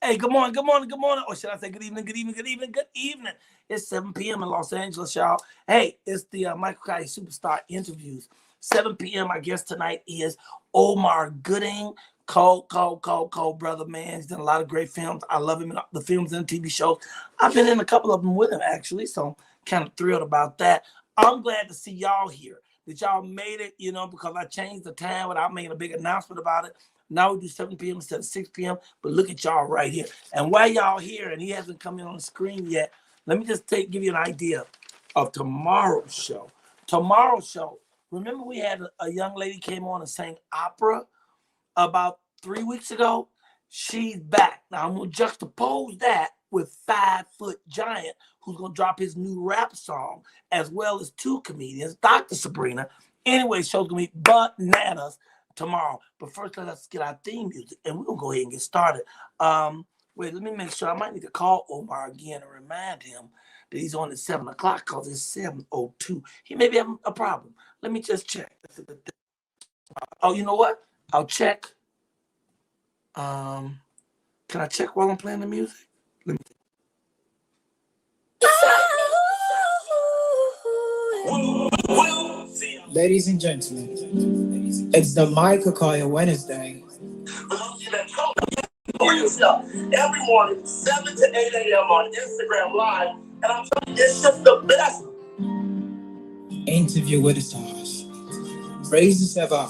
Hey, good morning, good morning, good morning. Or should I say good evening, good evening, good evening, good evening. It's 7 p.m. in Los Angeles, y'all. Hey, it's the Michael Colyar Superstar Interviews. 7 p.m. I guess tonight is Omar Gooding. Cold, brother, man. He's done a lot of great films. I love him in the films and TV shows. I've been in a couple of them with him, actually, so I'm kind of thrilled about that. I'm glad to see y'all here, that y'all made it, because I changed the time without making a big announcement about it. Now we do 7 p.m. instead of 6 p.m. But look at y'all right here. And while y'all here, and he hasn't come in on the screen yet, let me just give you an idea of tomorrow's show. Tomorrow's show, remember we had a young lady came on and sang opera about 3 weeks ago? She's back. Now I'm going to juxtapose that with 5-foot giant who's going to drop his new rap song, as well as 2 comedians, Dr. Sabrina. Anyway, show's going to be bananas tomorrow. But first, let's get our theme music, and we're going to go ahead and get started. Wait, let me make sure. I might need to call Omar again and remind him that he's on at 7 o'clock because it's 7:02. He may be having a problem. Let me just check. Oh, you know what? I'll check. Can I check while I'm playing the music? Let me. Ladies and gentlemen, it's the Michael Colyar Wednesday. For yourself every morning, 7 to 8 a.m. on Instagram Live, and I'm telling you, it's just the best. Interview with the stars. Raise yourself up.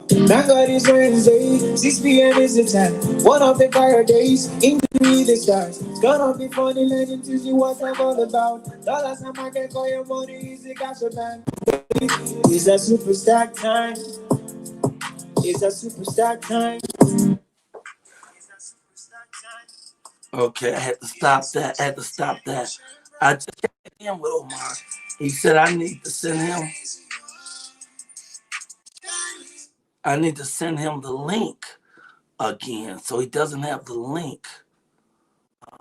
Thank God it's Wednesday, 6 p.m. is the time. One of the fire days, interview with the stars. It's gonna be funny, legend to see what I'm all about. Dollars and Michael Colyar money is the gossip man. It's a superstar time. It's a superstar time. Okay, I had to stop that. I just checked in with Omar. He said I need to send him the link again, so he doesn't have the link.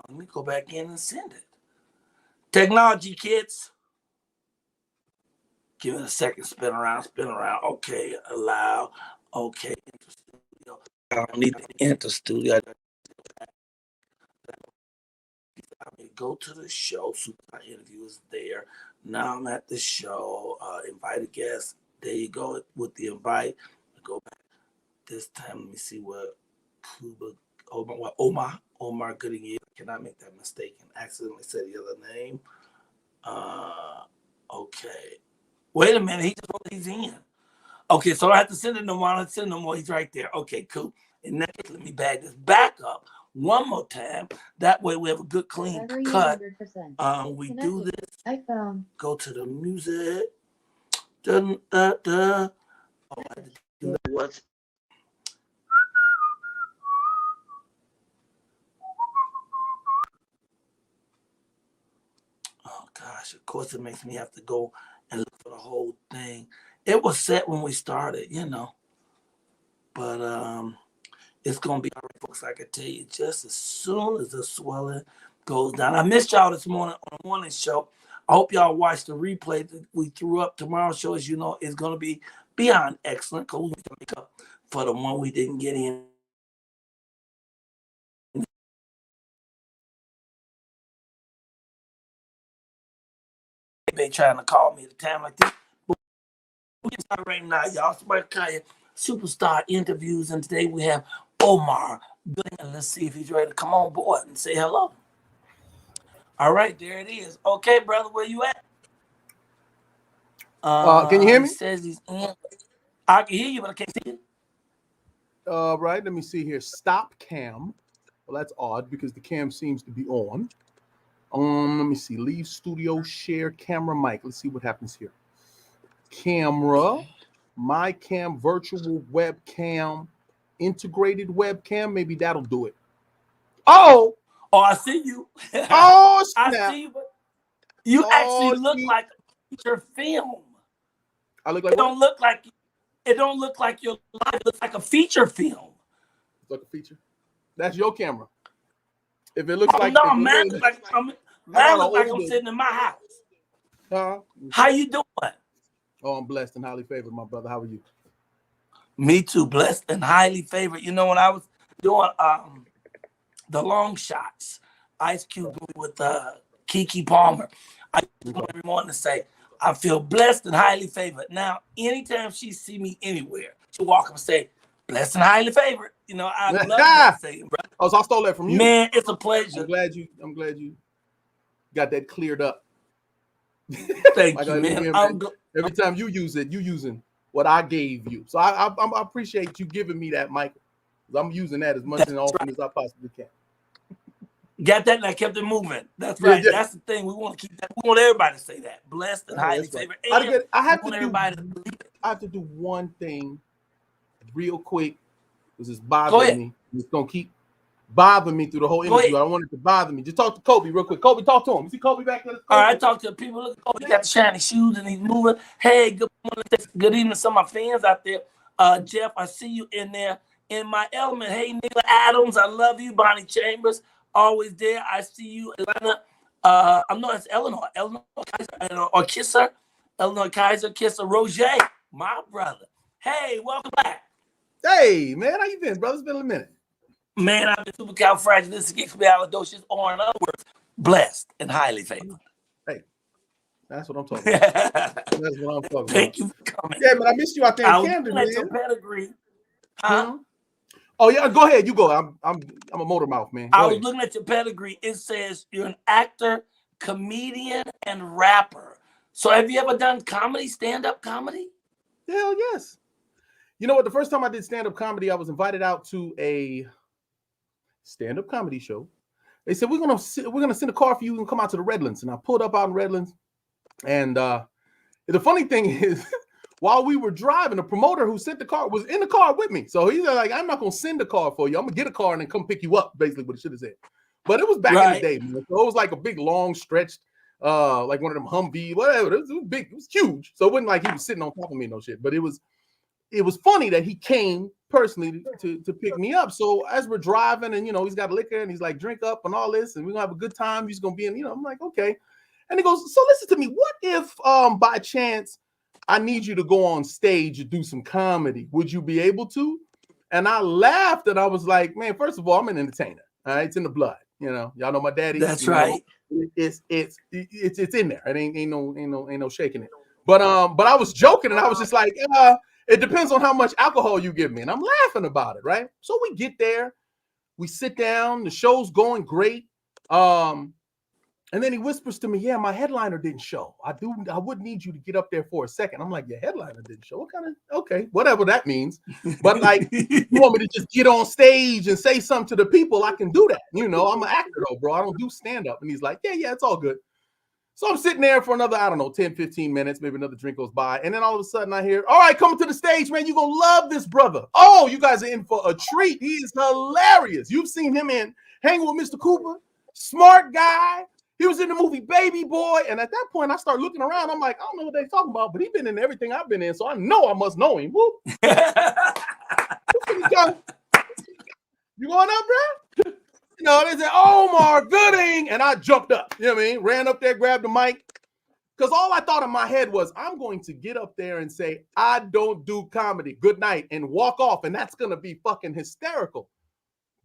Let me go back in and send it. Technology, kids. Give it a second. Spin around. Okay, allow. Okay, enter studio. I don't need to enter studio. I mean, go to the show. Super interview is there. Now I'm at the show. Invite a guest. There you go with the invite. Go back this time. Let me see what Omar Gooding is. I cannot make that mistake and accidentally say the other name. Okay. Wait a minute. He's in. Okay, so I have to send it no more. I send no more. He's right there. Okay, cool. And next, let me bag this back up one more time. That way we have a good clean cut. We do this. I found. Go to the music. Oh, I had to do what? Oh gosh, of course it makes me have to go and look for the whole thing. It was set when we started, but it's gonna be all right, folks. I can tell you just as soon as the swelling goes down. I missed y'all this morning on the morning show. I hope y'all watched the replay that we threw up. Tomorrow's show, as you know, is gonna be beyond excellent because we need to make up for the one we didn't get in. They trying to call me at a time like this. We can start right now, y'all. Somebody call you Superstar Interviews, and today we have Omar Gooding. Let's see if he's ready to come on board and say hello. All right, there it is. Okay, brother, where you at? Can you hear me? He says he's in. I can hear you, but I can't see you. Right, let me see here. Stop cam. Well, that's odd because the cam seems to be on. Let me see. Leave studio, share camera mic. Let's see what happens here. Camera, my cam, virtual webcam, integrated webcam. Maybe that'll do it. Oh, I see you. Oh, snap. I see you, but you actually look like a feature film. I look like it don't look like your life. It looks like a feature film. It's like a feature. That's your camera. If it looks like no, man, looks like I'm sitting in my house. How you doing? Oh, I'm blessed and highly favored, my brother. How are you? Me too, blessed and highly favored. You know, when I was doing The Long Shots, Ice Cube movie with Keke Palmer. I come on every morning to say, I feel blessed and highly favored. Now, anytime she see me anywhere, she'll walk up and say, blessed and highly favored. You know, I love that saying, bro. Oh, so I stole that from you. Man, it's a pleasure. I'm glad you got that cleared up. Thank you, man. Every time you use it, you using what I gave you. So I appreciate you giving me that, Michael. I'm using that as much and often as I possibly can. Got that? And I kept it moving. That's Yeah, right. yeah. That's the thing. We want to keep that. We want everybody to say that. Blessed and highly favored. And I have to do one thing real quick because it's bothering me. It's gonna keep bothering me through the whole interview. I don't want it to bother me. Just talk to Kobe real quick. Kobe, talk to him. You see Kobe back there? All right, talk to the people. Look, Kobe got the shiny shoes and he's moving. Hey, good morning. Good evening to some of my fans out there. Jeff, I see you in there in my element. Hey, Nigga Adams, I love you. Bonnie Chambers, always there. I see you, Atlanta. It's Eleanor Kaiser, or Kisser. Eleanor Kaiser, Kisser, Roger, my brother. Hey, welcome back. Hey, man, how you been, brother? It's been a minute. Man, I've been supercalifragilisticexpialidocious, or in other words, blessed and highly favored. Hey, that's what I'm talking about. That's what I'm talking about. Thank you for coming. Yeah, man, I missed you out there in Camden, man. Your pedigree. Huh? Oh yeah, go ahead. You go. I'm a motor mouth, man. I was looking at your pedigree. It says you're an actor, comedian, and rapper. So have you ever done comedy, stand-up comedy? Hell yes. You know what? The first time I did stand-up comedy, I was invited out to a stand-up comedy show. They said, we're gonna send a car for you and come out to the Redlands. And I pulled up out in Redlands. And the funny thing is, while we were driving, the promoter who sent the car was in the car with me. So he's like, I'm not gonna send a car for you. I'm gonna get a car and then come pick you up, basically what it should have said. But it was back in the day, man. So it was like a big, long stretched, like one of them Humvee, whatever. It was big, it was huge. So it wasn't like he was sitting on top of me, no shit. But it was funny that he came personally to pick me up. So as we're driving and, he's got liquor and he's like, drink up and all this, and we're gonna have a good time. He's gonna be in, I'm like, okay. And he goes, so listen to me. What if by chance I need you to go on stage and do some comedy? Would you be able to? And I laughed and I was like, man, first of all, I'm an entertainer. All right, it's in the blood. Y'all know my daddy. That's right. It's in there. It ain't no shaking it. But I was joking and I was just like, it depends on how much alcohol you give me. And I'm laughing about it, right? So we get there, we sit down, the show's going great. And then he whispers to me, yeah, my headliner didn't show. I would need you to get up there for a second. I'm like, your headliner didn't show? What kind of, okay, whatever that means. But like, you want me to just get on stage and say something to the people, I can do that. I'm an actor though, bro. I don't do stand-up. And he's like, yeah, it's all good. So I'm sitting there for another, 10, 15 minutes, maybe another drink goes by. And then all of a sudden I hear, all right, coming to the stage, man, you're going to love this brother. Oh, you guys are in for a treat. He is hilarious. You've seen him in Hanging with Mr. Cooper, smart guy. He was in the movie Baby Boy. And at that point, I start looking around. I'm like, I don't know what they're talking about, but he's been in everything I've been in. So I know I must know him. Whoop. You going up, bro? They said, Omar, Gooding. And I jumped up. You know what I mean? Ran up there, grabbed the mic. Because all I thought in my head was, I'm going to get up there and say, I don't do comedy. Good night. And walk off. And that's going to be fucking hysterical.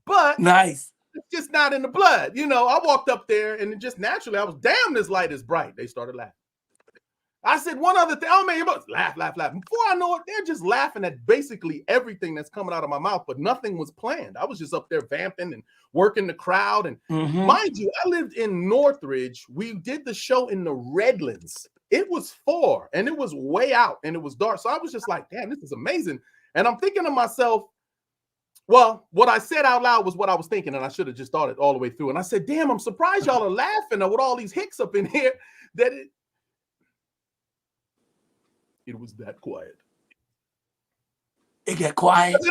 But nice. It's just not in the blood. I walked up there and just naturally, I was, damn, this light is bright. They started laughing. I said one other thing. Oh, man, laugh. Before I know it, they're just laughing at basically everything that's coming out of my mouth, but nothing was planned. I was just up there vamping and working the crowd. And mind you, I lived in Northridge. We did the show in the Redlands. It was 4 and it was way out and it was dark. So I was just like, damn, this is amazing. And I'm thinking to myself, well, what I said out loud was what I was thinking, and I should have just thought it all the way through. And I said, damn, I'm surprised y'all are laughing with all these hicks up in here that it was that quiet. It got quiet. I see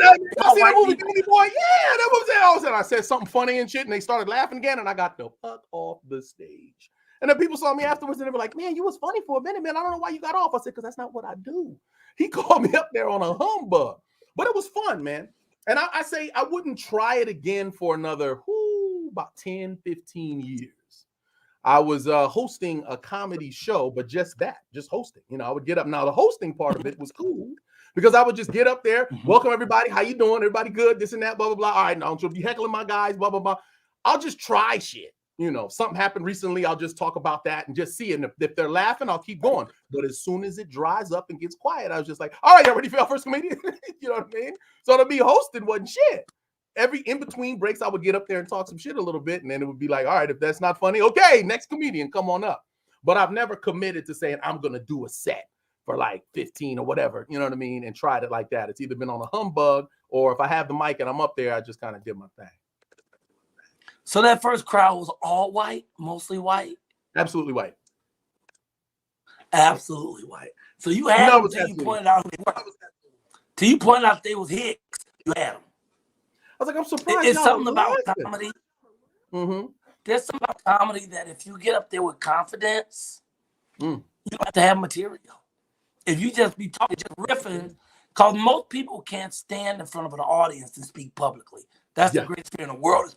that movie, Baby Boy. Yeah, that was it. All of a sudden, I said something funny and shit, and they started laughing again, and I got the fuck off the stage. And then people saw me afterwards, and they were like, man, you was funny for a minute, man. I don't know why you got off. I said, because that's not what I do. He called me up there on a humbug. But it was fun, man. And I say I wouldn't try it again for another about 10, 15 years. I was hosting a comedy show, but just hosting. I would get up. Now, the hosting part of it was cool because I would just get up there, welcome everybody. How you doing? Everybody good? This and that, blah, blah, blah. All right, now I'm going to be heckling my guys, blah, blah, blah. I'll just try shit. You know, something happened recently, I'll just talk about that and just see it. And if they're laughing, I'll keep going. But as soon as it dries up and gets quiet, I was just like, all right, y'all ready for our first comedian? You know what I mean? So to be hosting wasn't shit. Every in between breaks, I would get up there and talk some shit a little bit. And then it would be like, all right, if that's not funny, okay, next comedian, come on up. But I've never committed to saying I'm going to do a set for like 15 or whatever, you know what I mean? And tried it like that. It's either been on a humbug, or if I have the mic and I'm up there, I just kind of did my thing. So that first crowd was all white, mostly white? Absolutely white. Absolutely white. So you had them till you pointed out who they were. Till you pointed out they was Hicks, you had them. I was like, I'm surprised. It's something about comedy. Mm-hmm. There's something about comedy that if you get up there with confidence, you don't have to have material. If you just be talking, just riffing, because most people can't stand in front of an audience and speak publicly. That's the greatest fear in the world.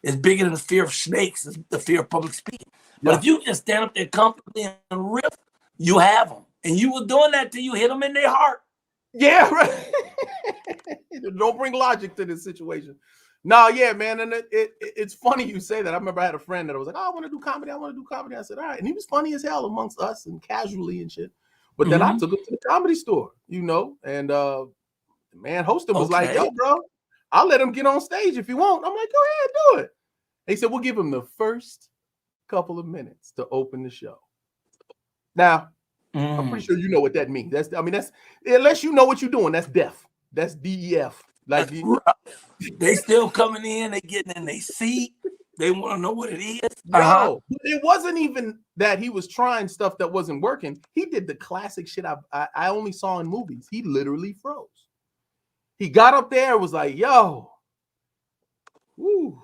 It's bigger than the fear of snakes. It's the fear of public speaking. But if you just stand up there comfortably and riff, you have them. And you were doing that till you hit them in their heart. Yeah, right. Don't bring logic to this situation. No, yeah, man. And it's funny you say that. I remember I had a friend that was like, oh, I want to do comedy. I want to do comedy. I said, all right. And he was funny as hell amongst us and casually and shit. But then I took him to the comedy store, you know, and the man hosting was like, yo, bro, I'll let him get on stage if you want. I'm like, go ahead, do it. He said, we'll give him the first couple of minutes to open the show. Now, I'm pretty sure you know what that means. That's unless you know what you're doing, that's deaf. That's DEF. Like they still coming in, they getting in their seat. They want to know what it is. No, it wasn't even that he was trying stuff that wasn't working. He did the classic shit I only saw in movies. He literally froze. He got up there and was like, yo, woo.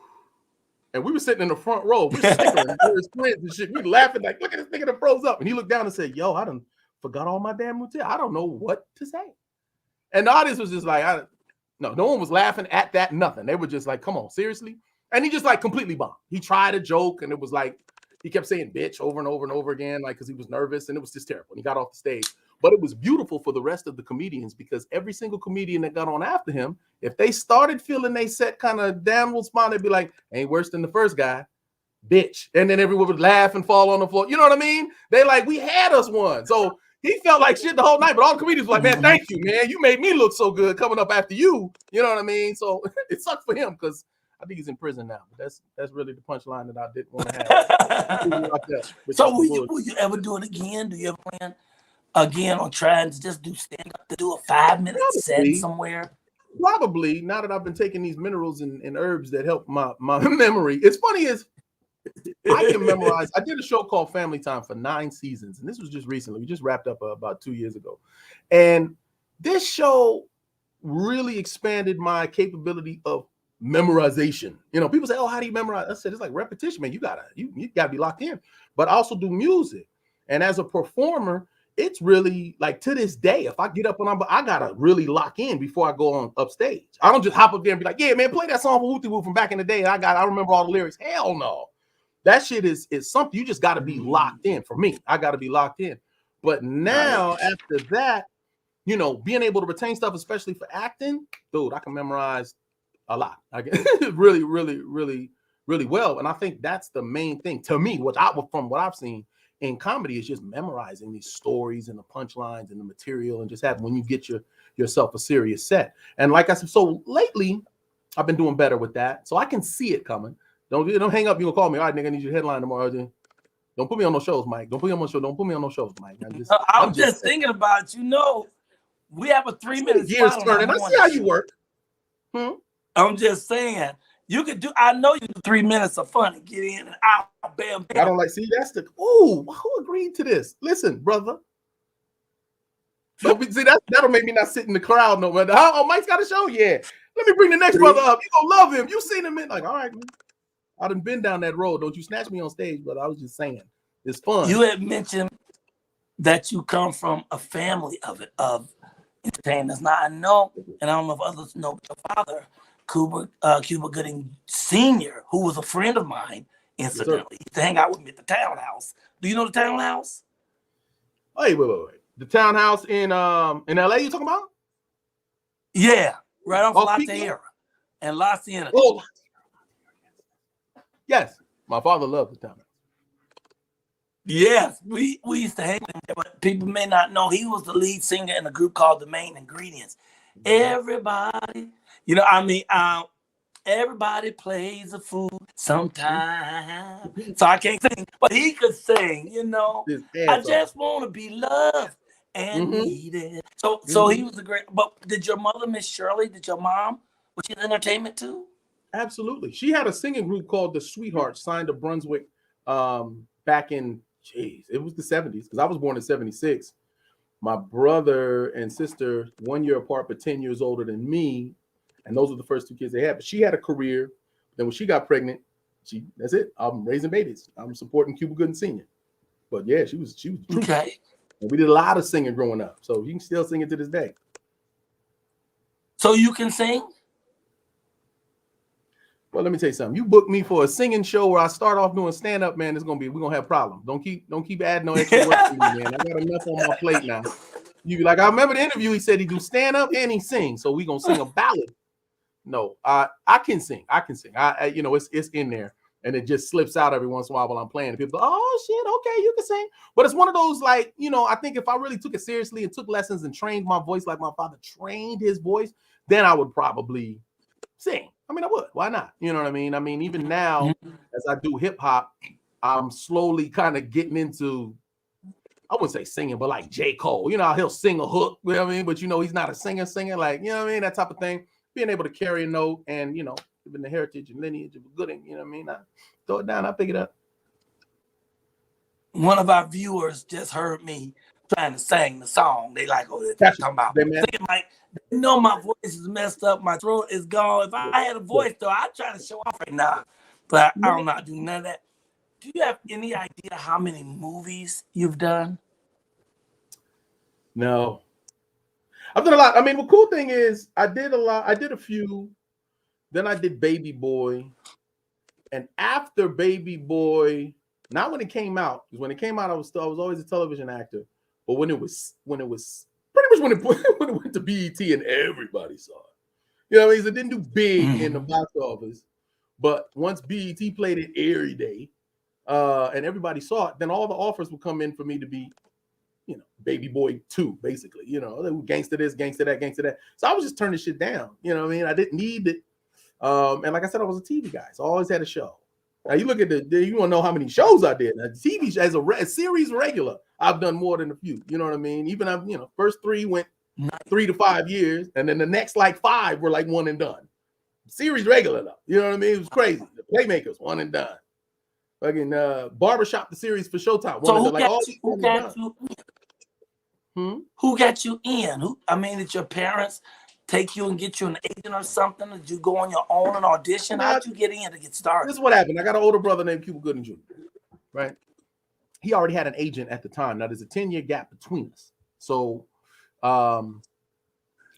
And we were sitting in the front row. We're snickering. We were his friends and shit. We were laughing like, look at this nigga that froze up. And he looked down and said, yo, I done forgot all my damn routine. I don't know what to say. And the audience was just like, no one was laughing at that, nothing. They were just like, come on, seriously? And he just like completely bombed. He tried a joke and it was like, he kept saying bitch over and over and over again, like, because he was nervous, and it was just terrible. And he got off the stage. But it was beautiful for the rest of the comedians, because every single comedian that got on after him, if they started feeling they set kind of downward spot, they'd be like, ain't worse than the first guy, bitch. And then everyone would laugh and fall on the floor. You know what I mean? They like, we had us one. So he felt like shit the whole night, but all the comedians were like, man, thank you, man. You made me look so good coming up after you. You know what I mean? So it sucked for him, because I think he's in prison now. But that's really the punchline that I didn't want to have. So will you ever do it again? Do you ever plan again on trying to just do stand-up, to do a 5-minute set somewhere? Probably, now that I've been taking these minerals and herbs that help my memory. It's funny is I can memorize. I did a show called Family Time for 9 seasons, and this was just recently. We just wrapped up about 2 years ago. And this show really expanded my capability of memorization. You know, people say, oh, how do you memorize? I said, it's like repetition, man. You gotta be locked in. But I also do music. And as a performer, it's really like, to this day, if I get up and I gotta really lock in before I go on upstage. I don't just hop up there and be like, yeah, man, play that song for Wooty Woo from back in the day. I remember all the lyrics. Hell no. That shit is something you just got to be locked in. For me, I got to be locked in. But now, after that, you know, being able to retain stuff, especially for acting, dude, I can memorize a lot. I can really, really, really, really well. And I think that's the main thing to me, from what I've seen in comedy, is just memorizing these stories and the punchlines and the material, and just having, when you get yourself a serious set. And like I said, so lately, I've been doing better with that. So I can see it coming. Don't hang up. You gonna call me? All right, nigga, I need your headline tomorrow. Don't put me on no shows, Mike. Don't put me on no show. Don't put me on no shows, Mike. I'm just thinking about, you know, we have a 3-minute years turning. I see how you work. I'm just saying, you could do. I know you do 3 minutes of fun and get in and out. Bam, bam. I don't like. See, that's the. Ooh, who agreed to this? Listen, brother. See, that'll make me not sit in the crowd no more. Oh, Mike's got a show. Yeah, let me bring the next brother up. You gonna love him. You seen him in like, all right, man. I done been down that road. Don't you snatch me on stage, but I was just saying, it's fun. You had mentioned that you come from a family of entertainers. Now I know, and I don't know if others know, but your father, Cuba Gooding Sr., who was a friend of mine, incidentally, he used to hang out with me at the Townhouse. Do you know the Townhouse? Hey, wait. The Townhouse in LA you talking about? Yeah, right off La Tierra and La Cienega. Oh. Yes, my father loved the time. Yes, we used to hang with him, but people may not know he was the lead singer in a group called The Main Ingredients. Everybody, you know, everybody plays a fool sometime. So I can't sing, but he could sing, you know. I just want to be loved and needed. So he was a great, but did your mother, Miss Shirley, did your mom, was she in entertainment too? Absolutely. She had a singing group called the Sweethearts, signed to Brunswick back in, it was the 70s, because I was born in 76. My brother and sister, 1 year apart, but 10 years older than me. And those were the first two kids they had. But she had a career. Then when she got pregnant, that's it. I'm raising babies. I'm supporting Cuba Gooding Sr. But yeah, she was Okay. And we did a lot of singing growing up. So you can still sing it to this day. So you can sing? Well, let me tell you something. You book me for a singing show where I start off doing stand-up, man, we're gonna have problems. Don't keep adding no extra work to me, man. I got enough on my plate now. You be like, I remember the interview, he said he do stand-up and he sings. So we gonna sing a ballad. No, I can sing. I can sing. It's in there. And it just slips out every once in a while I'm playing. And people go, oh shit, okay, you can sing. But it's one of those, like, I think if I really took it seriously and took lessons and trained my voice like my father trained his voice, then I would probably sing. I mean, I would. Why not? You know what I mean? I mean, even now, as I do hip hop, I'm slowly kind of getting into, I wouldn't say singing, but like J. Cole. He'll sing a hook, you know what I mean? But he's not a singer, like, you know what I mean? That type of thing. Being able to carry a note and, given the heritage and lineage of a Gooding, you know what I mean? I throw it down, I pick it up. One of our viewers just heard me trying to sing the song. They like, oh, they're talking about singing, like, they know my voice is messed up, my throat is gone. If I had a voice though, I'd try to show off right now. But I don't know how to do none of that. Do you have any idea how many movies you've done? No. I've done a lot. I mean, the cool thing is I did a lot. I did a few. Then I did Baby Boy. And after Baby Boy, not when it came out, because when it came out, I was always a television actor. But when it was pretty much when it went to BET and everybody saw it. You know what I mean? It didn't do big in the box office. But once BET played it every day, and everybody saw it, then all the offers would come in for me to be, Baby Boy 2, basically. Gangsta this, gangsta that, gangsta that. So I was just turning shit down. You know what I mean? I didn't need it. And like I said, I was a TV guy, so I always had a show. Now you look at you want to know how many shows I did. Now, TV as a series regular, I've done more than a few. You know what I mean? Even first 3 went 3 to 5 years, and then the next like 5 were like one and done. Series regular though, you know what I mean? It was crazy. The Playmakers, one and done. Fucking Barbershop, the series for Showtime. So who got you in? Did your parents take you and get you an agent or something? Did you go on your own and audition? How'd you get in to get started? This is what happened. I got an older brother named Cuba Gooding Jr., right? He already had an agent at the time. Now, there's a 10-year gap between us. So I'm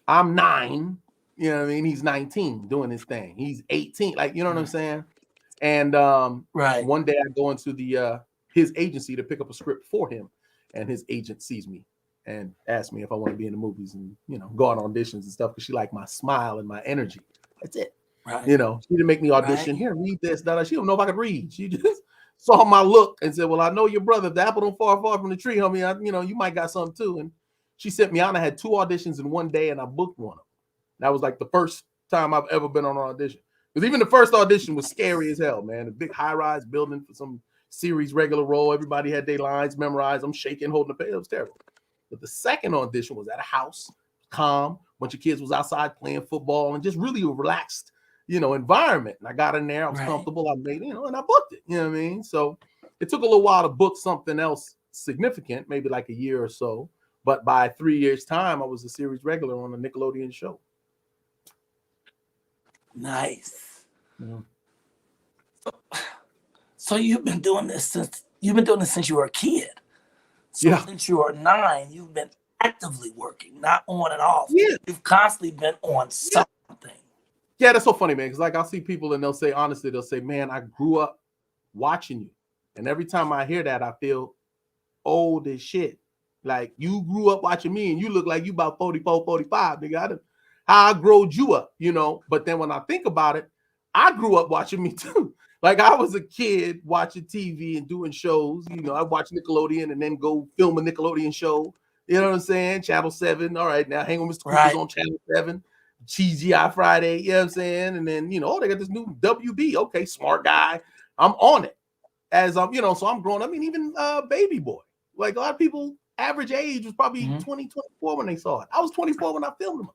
9, you know what I mean? He's 19 doing his thing. He's 18, like, you know what I'm saying? And one day I go into his agency to pick up a script for him, and his agent sees me and asked me if I want to be in the movies and, go on auditions and stuff, because she liked my smile and my energy. That's it. Right. She didn't make me audition. Right. Here, read this. She don't know if I could read. She just saw my look and said, well, I know your brother. If the apple don't fall far from the tree, homie, you might got something too. And she sent me out, and I had 2 auditions in one day, and I booked one of them. That was like the first time I've ever been on an audition. Because even the first audition was scary as hell, man. A big high-rise building for some series regular role. Everybody had their lines memorized. I'm shaking, holding the page. It was terrible. But the second audition was at a house, calm. A bunch of kids was outside playing football and just really a relaxed, environment. And I got in there. I was comfortable. I made, and I booked it. You know what I mean? So it took a little while to book something else significant, maybe like a year or so. But by 3 years' time, I was a series regular on a Nickelodeon show. Nice. Yeah. So you've been doing this since you were a kid. So since you were 9, you've been actively working, not on and off. Yeah. You've constantly been on something. Yeah, that's so funny, man. Because I'll see people and they'll say, man, I grew up watching you. And every time I hear that, I feel old as shit. Like, you grew up watching me and you look like you about 44, 45, nigga. How I growed you up, But then when I think about it, I grew up watching me too. Like I was a kid watching TV and doing shows. You know, I watch Nickelodeon and then go film a Nickelodeon show. You know what I'm saying? Channel 7. All right, now Hang with Mr. Cooper's on Channel 7. TGI Friday, you know what I'm saying? And then, you know, they got this new WB. Okay, smart guy. I'm on it. As I'm, you know, so I'm growing. I mean, even Baby Boy. Like a lot of people, average age was probably 20, 24 when they saw it. I was 24 when I filmed them.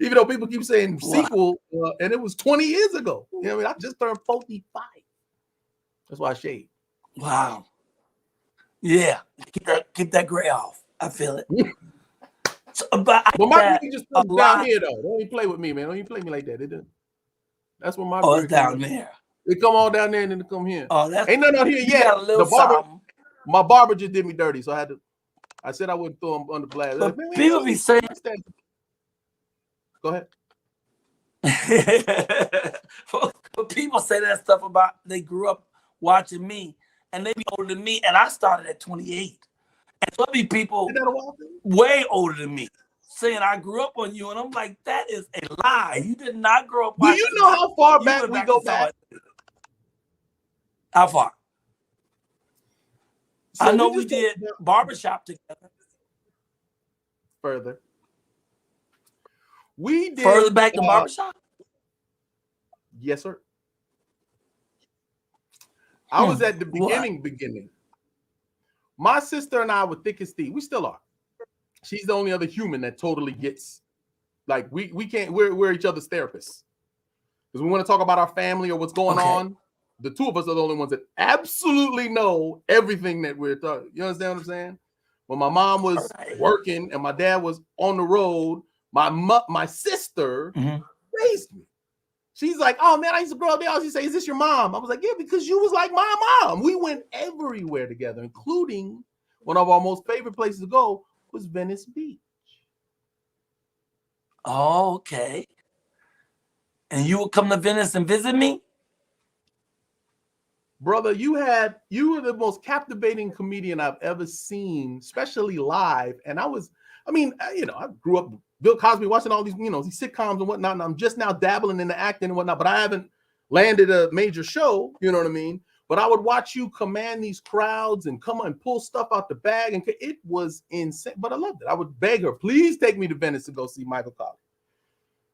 Even though people keep saying sequel, and it was 20 years ago. You know what I mean? I just turned 45. That's why I shaved. Wow. Yeah. Keep that gray off. I feel it. So, but my gray just comes down here, though. Don't even play with me, man. Don't even play me like that. It doesn't. That's when my gray it's down there. They come all down there and then they come here. Oh, that's ain't nothing out here yet. My barber just did me dirty, so I said I wouldn't throw him under blast. But like, people be saying, go ahead. But people say that stuff about they grew up watching me, and they be older than me, and I started at 28. And some people way older than me saying I grew up on you, and I'm like, that is a lie. You did not grow up. Do you know how far back we go back? How far? So I know we did barbershop together. Further. We did further back to barbershop? Yes, sir. I was at the beginning. My sister and I were thick as thieves. We still are. She's the only other human that totally gets, like, we can't, we're each other's therapists. Because we want to talk about our family or what's going on. The two of us are the only ones that absolutely know everything that we're talking. You understand what I'm saying? When my mom was working and my dad was on the road, my sister raised me. She's like, oh man, I used to grow up there. She say, is this your mom? I was like, yeah, because you was like my mom. We went everywhere together, including one of our most favorite places to go was Venice Beach. Oh, okay. And you would come to Venice and visit me? Brother, you were the most captivating comedian I've ever seen, especially live. And I grew up Bill Cosby watching all these, these sitcoms and whatnot. And I'm just now dabbling in the acting and whatnot, but I haven't landed a major show, you know what I mean? But I would watch you command these crowds and come and pull stuff out the bag. And it was insane, but I loved it. I would beg her, please take me to Venice to go see Michael Colyar.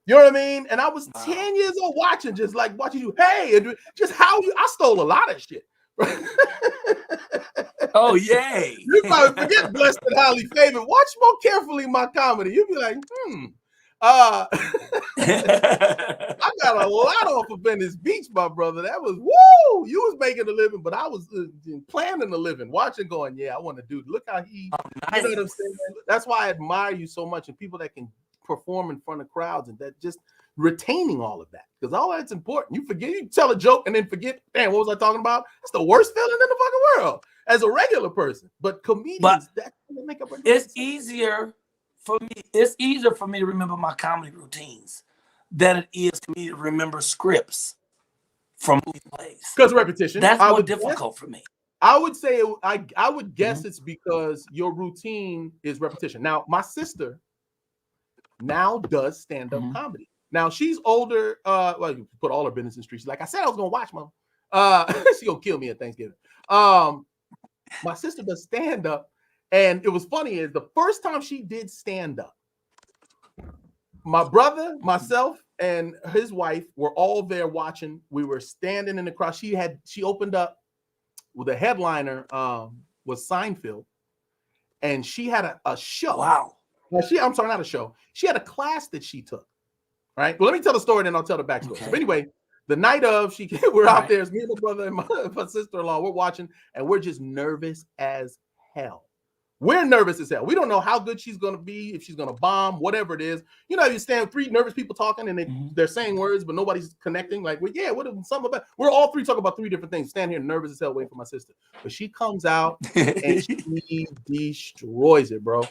You know what I mean? And I was 10 years old watching you. Hey, and just how I stole a lot of shit. Oh, yay. You probably forget Blessed and Highly Favored. Watch more carefully my comedy. You'd be like, I got a lot off of Venice Beach, my brother. That was, woo! You was making a living, but I was planning a living, watching going, yeah, I want to do it. Look how you know what I'm saying? That's why I admire you so much, and people that can perform in front of crowds and that just retaining all of that, because all that's important. You tell a joke and then forget, man, what was I talking about? It's the worst feeling in the fucking world as a regular person. But comedians, that's make up. It's easier for me to remember my comedy routines than it is for me to remember scripts from movie plays. Because repetition. That's more difficult for me. I would say I would guess it's because your routine is repetition. Now, my sister now does stand-up comedy. Now she's older. Well, you put all her business in the streets. She's like, I said I was gonna watch, Mom. She gonna kill me at Thanksgiving. My sister does stand-up, and it was funny is the first time she did stand-up, my brother, myself, and his wife were all there watching. We were standing in the crowd. She opened up with a headliner was Seinfeld, and she had a show. Wow. I'm sorry, not a show. She had a class that she took. Right. Well, let me tell the story, and then I'll tell the backstory. Okay. So anyway, the night of, we're out there. It's me and my brother and my sister-in-law. We're watching, and we're just nervous as hell. We're nervous as hell. We don't know how good she's going to be, if she's going to bomb, whatever it is. You know, you stand three nervous people talking, and they're saying words, but nobody's connecting. Like, well, yeah, what is some about? We're all three talking about three different things. Stand here nervous as hell waiting for my sister. But she comes out, and she destroys it, bro.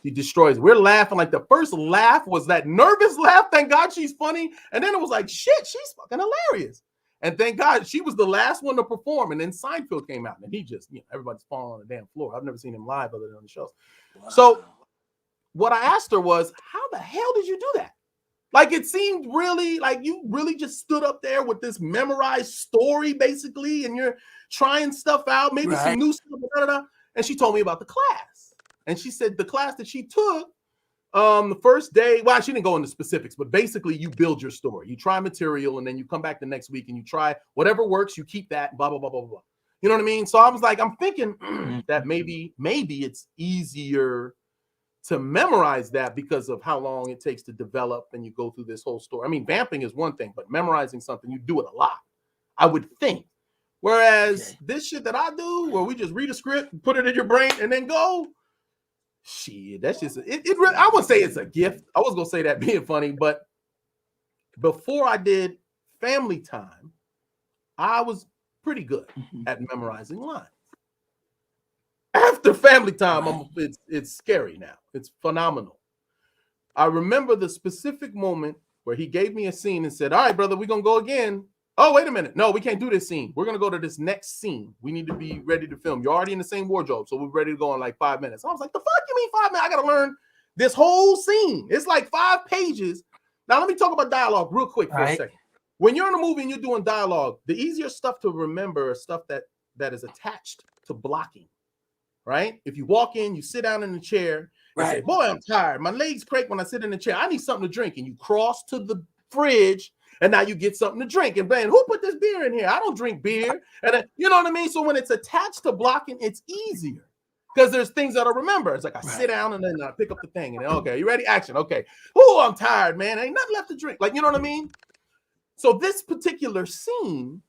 She destroys. We're laughing. Like the first laugh was that nervous laugh. Thank God she's funny. And then it was like, shit, she's fucking hilarious. And thank God she was the last one to perform. And then Seinfeld came out, and he just, everybody's falling on the damn floor. I've never seen him live other than on the shows. Wow. So what I asked her was, how the hell did you do that? Like it seemed really like you really just stood up there with this memorized story, basically, and you're trying stuff out, maybe some new stuff. And she told me about the class. And she said the class that she took, the first day, well, she didn't go into specifics, but basically you build your story. You try material, and then you come back the next week and you try whatever works, you keep that, blah, blah, blah, blah, blah. You know what I mean? So I was like, I'm thinking that maybe it's easier to memorize that because of how long it takes to develop and you go through this whole story. I mean, vamping is one thing, but memorizing something, you do it a lot, I would think. Whereas this shit that I do, where we just read a script, put it in your brain, and then go, shit, that's just, it really, I would say it's a gift. I was going to say that being funny, but before I did Family Time, I was pretty good at memorizing lines. After Family Time, it's scary now. It's phenomenal. I remember the specific moment where he gave me a scene and said, all right, brother, we're going to go again. Oh, wait a minute. No, we can't do this scene. We're going to go to this next scene. We need to be ready to film. You're already in the same wardrobe, so we're ready to go in like 5 minutes. I was like, the fuck you mean 5 minutes? I got to learn this whole scene. It's like 5 pages. Now, let me talk about dialogue real quick for a second. When you're in a movie and you're doing dialogue, the easier stuff to remember is stuff that is attached to blocking. Right? If you walk in, you sit down in the chair, and say, boy, I'm tired. My legs crack when I sit in the chair. I need something to drink. And you cross to the fridge, and now you get something to drink. And man, who put this beer in here? I don't drink beer. And you know what I mean? So when it's attached to blocking, it's easier because there's things that I remember. It's like I sit down and then I pick up the thing. And then, okay, you ready? Action. Okay. Oh, I'm tired, man. Ain't nothing left to drink. Like, you know what I mean? So this particular scene,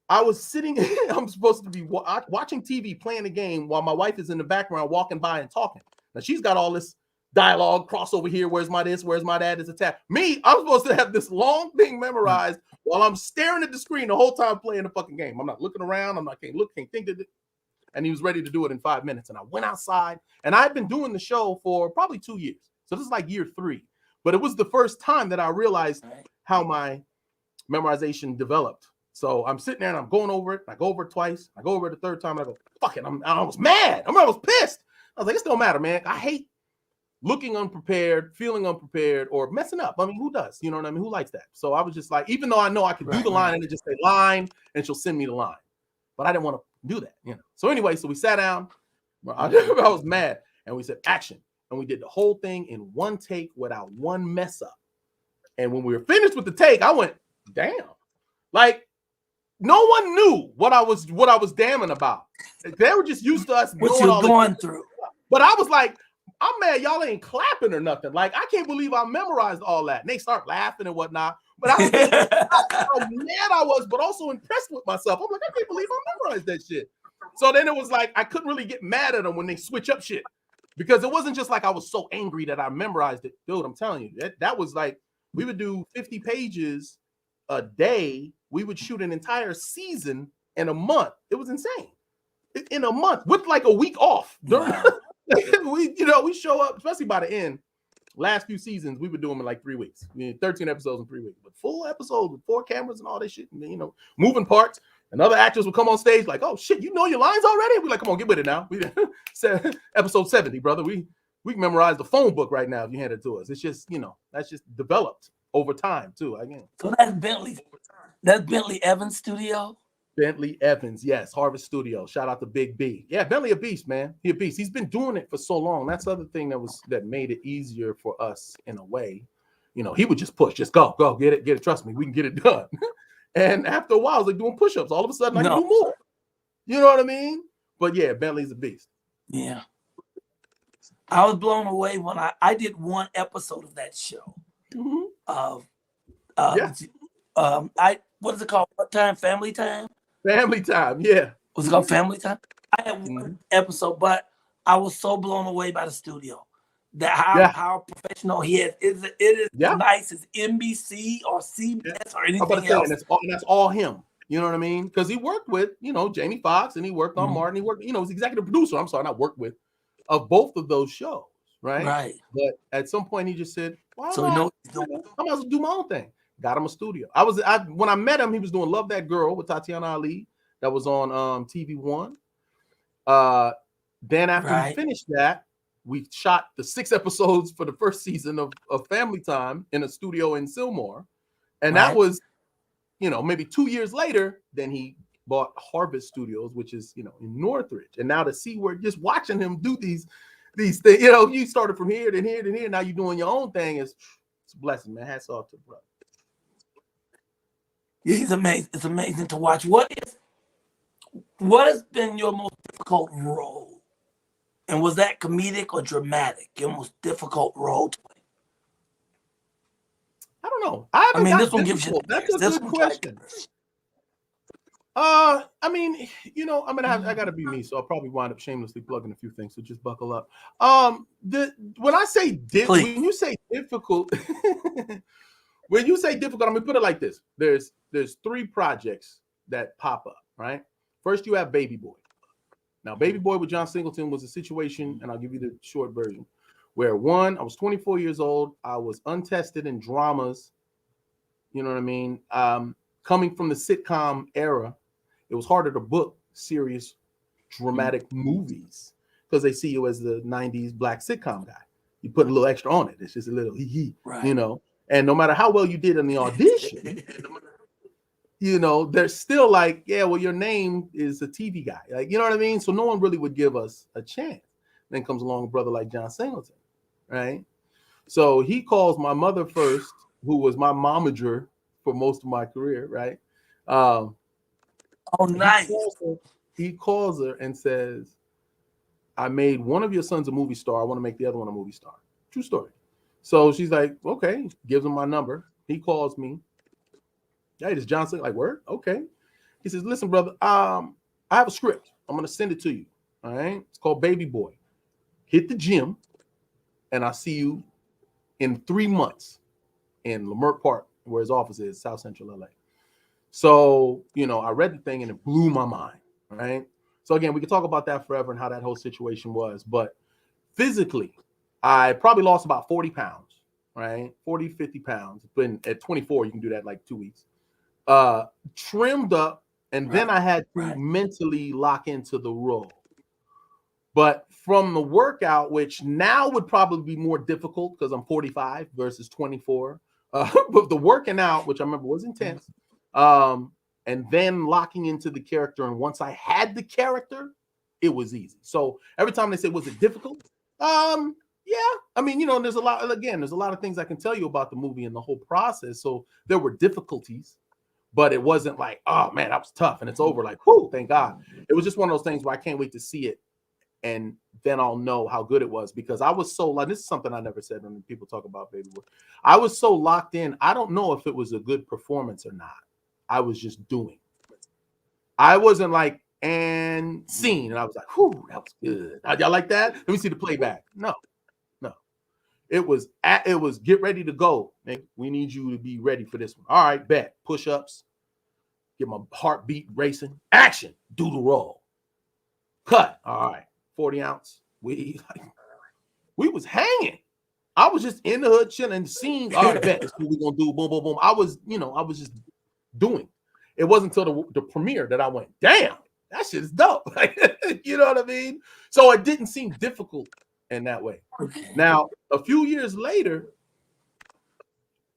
I was sitting, I'm supposed to be watching TV, playing a game while my wife is in the background walking by and talking. Now she's got all this dialogue, cross over here, where's my this, where's my that, is attack. Me, I'm supposed to have this long thing memorized while I'm staring at the screen the whole time playing the fucking game. I'm not looking around, can't think of it. And he was ready to do it in 5 minutes. And I went outside, and I've been doing the show for probably 2 years. So this is like year 3. But it was the first time that I realized how my memorization developed. So I'm sitting there and I'm going over it. I go over it twice. I go over it the third time and I go, fuck it. I was mad. I was pissed. I was like, it don't matter, man. I hate looking unprepared, feeling unprepared, or messing up. I mean, who does? You know what I mean? Who likes that? So I was just like, even though I know I could do the line and it just say line and she'll send me the line. But I didn't want to do that, you know. So anyway, so we sat down. I was mad. And we said action. And we did the whole thing in one take without one mess up. And when we were finished with the take, I went, damn. Like, no one knew what I was damning about. They were just used to us what you're going through. But I was like, I'm mad y'all ain't clapping or nothing. Like, I can't believe I memorized all that. And they start laughing and whatnot. But I was how mad I was, but also impressed with myself. I'm like, I can't believe I memorized that shit. So then it was like, I couldn't really get mad at them when they switch up shit. Because it wasn't just like I was so angry that I memorized it. Dude, I'm telling you, that was like, we would do 50 pages a day. We would shoot an entire season in a month. It was insane. In a month with like a week off. Wow. we show up, especially by the end. Last few seasons, we would do them in like 3 weeks. 13 episodes in 3 weeks. But full episodes with 4 cameras and all that shit. And, moving parts. And other actors would come on stage like, oh shit, you know your lines already? We're like, come on, get with it now. Episode 70, brother. We can memorize the phone book right now if you hand it to us. It's just, that's just developed over time too. Again. So that's Bentley. That's Bentley Evans Studio. Bentley Evans, yes, Harvest Studio. Shout out to Big B. Yeah, Bentley a beast, man. He a beast. He's been doing it for so long. That's the other thing that made it easier for us in a way. He would just push, just go, get it. Trust me, we can get it done. And after a while, I was like doing push-ups. All of a sudden, I can do more. You know what I mean? But yeah, Bentley's a beast. Yeah. I was blown away when I did one episode of that show. What is it called? What time? Family Time? Family Time, yeah. Was it called Family Time? I had one episode, but I was so blown away by the studio. How professional he is. It is as nice as NBC or CBS or anything else. And that's all him. You know what I mean? Because he worked with, Jamie Foxx, and he worked on Martin. He worked, he's executive producer. I'm sorry, not worked with, of both of those shows, right? Right. But at some point, he just said, I might as well do my own thing. Got him a studio. When I met him, he was doing Love That Girl with Tatiana Ali. That was on TV One. Then after he finished that, we shot the 6 episodes for the first season of Family Time in a studio in Sylmar. And that was, maybe 2 years later, then he bought Harvest Studios, which is, in Northridge. And now to see where just watching him do these things, you started from here to here to here. Now you're doing your own thing. It's a blessing, man. Hats off to the brother. Yeah, he's amazing. It's amazing to watch. What has been your most difficult role? And was that comedic or dramatic? Your most difficult role to play? I don't know. I mean, this one gives you. That's a good question. I gotta be me, so I'll probably wind up shamelessly plugging a few things. So just buckle up. When I say when you say difficult, when you say difficult, I'm gonna put it like this: there's 3 projects that pop up. Right. First, you have Baby Boy. Now, Baby Boy with John Singleton was a situation, and I'll give you the short version, where I was 24 years old. I was untested in dramas. You know what I mean? Coming from the sitcom era, it was harder to book serious, dramatic movies because they see you as the 90s black sitcom guy. You put a little extra on it. It's just a little right. And no matter how well you did in the audition, they're still like, yeah, well, your name is a TV guy. Like, you know what I mean? So no one really would give us a chance. Then comes along a brother like John Singleton, right? So he calls my mother first, who was my momager for most of my career, right? Nice. He calls her and says, I made one of your sons a movie star. I want to make the other one a movie star. True story. So she's like, okay, gives him my number. He calls me. Hey, this Johnson, like, word? Okay. He says, listen, brother, I have a script. I'm going to send it to you. All right. It's called Baby Boy. Hit the gym, and I'll see you in 3 months in Leimert Park, where his office is, South Central LA. So, I read the thing and it blew my mind. Right. So again, we could talk about that forever and how that whole situation was. But physically, I probably lost about 40 pounds, right? 40, 50 pounds. But at 24, you can do that in like 2 weeks. Trimmed up, and then I had to mentally lock into the role. But from the workout, which now would probably be more difficult because I'm 45 versus 24, but the working out, which I remember was intense, and then locking into the character. And once I had the character, it was easy. So every time they say, was it difficult? Yeah. I mean, there's a lot of things I can tell you about the movie and the whole process. So there were difficulties. But it wasn't like, oh, man, that was tough. And it's over. Like, whoo, thank God. It was just one of those things where I can't wait to see it. And then I'll know how good it was. Because I was so, like, this is something I never said when people talk about Baby Boy. I was so locked in. I don't know if it was a good performance or not. I was just doing. I wasn't like, and scene. And I was like, whoo, that was good. Y'all like that? Let me see the playback. No. It was get ready to go. We need you to be ready for this one. All right, bet. Push-ups. Get my heartbeat racing. Action. Do the roll. Cut. All right. 40 ounce. We was hanging. I was just in the hood chilling, scene. All right, bet. That's what we're gonna do. Boom, boom, boom. I was just doing. It wasn't until the premiere that I went, damn, that shit is dope. You know what I mean? So it didn't seem difficult in that way. Now, a few years later,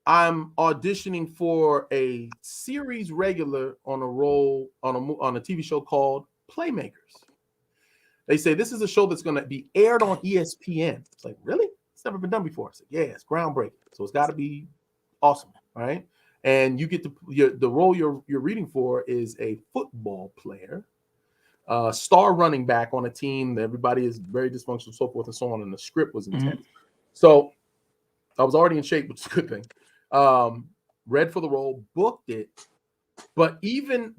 I'm auditioning for a series regular on a role on a TV show called Playmakers. They say this is a show that's going to be aired on ESPN. It's like, really? It's never been done before. I said, yeah, it's groundbreaking. So it's got to be awesome, right? And you get the role you're reading for is a football player. Star running back on a team that everybody is very dysfunctional, so forth and so on, and the script was intense. So I was already in shape, which is a good thing. Read for the role, booked it, but even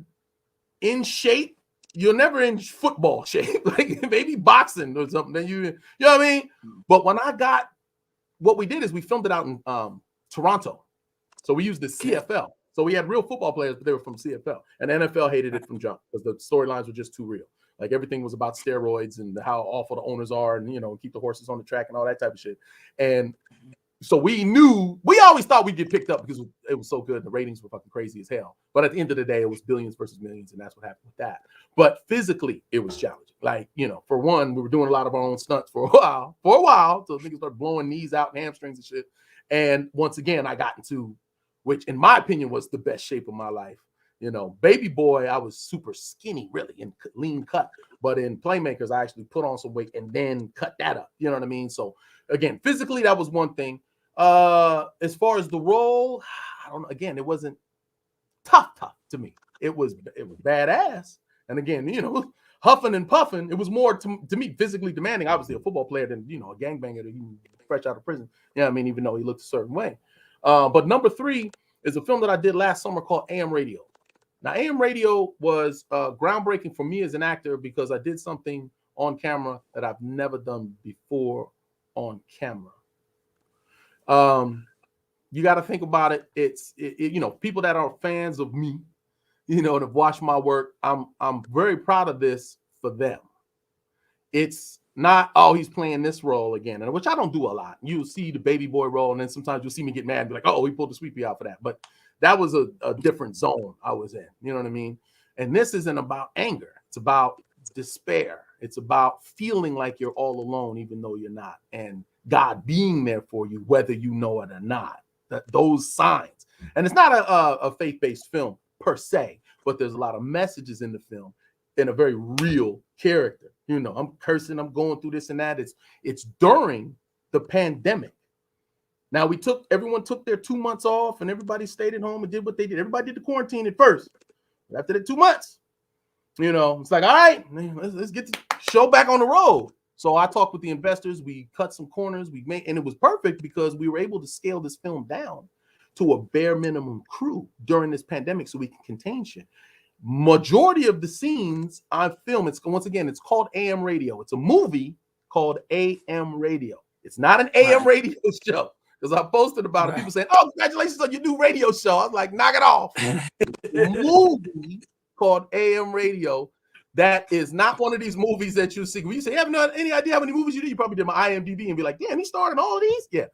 in shape, you're never in football shape, like maybe boxing or something. Then you know what I mean? But when what we did is we filmed it out in Toronto. So we used the CFL. So we had real football players, but they were from CFL. And NFL hated it from jump because the storylines were just too real. Like everything was about steroids and how awful the owners are and, keep the horses on the track and all that type of shit. And So we always thought we'd get picked up because it was so good. The ratings were fucking crazy as hell. But at the end of the day, it was billions versus millions, and that's what happened with that. But physically, it was challenging. Like, for one, we were doing a lot of our own stunts for a while. So niggas started blowing knees out and hamstrings and shit. And once again, I got into, which in my opinion was the best shape of my life. Baby boy, I was super skinny, really, and lean cut. But in Playmakers, I actually put on some weight and then cut that up. You know what I mean? So again, physically, that was one thing. As far as the role, I don't know. Again, it wasn't tough to me. It was badass. And again, huffing and puffing. It was more to me physically demanding. Obviously, a football player than a gangbanger that fresh out of prison. Yeah, I mean, even though he looked a certain way. But number 3 is a film that I did last summer called AM Radio. Now, AM Radio was groundbreaking for me as an actor because I did something on camera that I've never done before on camera. You got to think about it. It's people that are fans of me, that have watched my work. I'm very proud of this for them. It's not, oh, he's playing this role again, and which I don't do a lot. You see the baby boy role, and then sometimes you'll see me get mad and be like, oh, he pulled the sweepy out for that. But that was a different zone I was in. You know what I mean? And this isn't about anger. It's about despair. It's about feeling like you're all alone, even though you're not. And God being there for you, whether you know it or not. Those signs. And it's not a faith-based film per se, but there's a lot of messages in the film in a very real character. I'm cursing, I'm going through this and that. It's during the pandemic. Now everyone took their 2 months off and everybody stayed at home and did what they did. Everybody did the quarantine at first. But after the 2 months, it's like, all right, let's get the show back on the road. So I talked with the investors. We cut some corners. And it was perfect because we were able to scale this film down to a bare minimum crew during this pandemic so we can contain shit. Majority of the scenes I film, it's called AM Radio. It's a movie called AM Radio. It's not an AM radio show because I posted about it. People saying, oh, congratulations on your new radio show. I was like, knock it off. A movie called AM Radio. That is not one of these movies that you see. When you say, you have any idea how many movies you do? You probably did my IMDb and be like, damn, he starred in all of these? Yeah.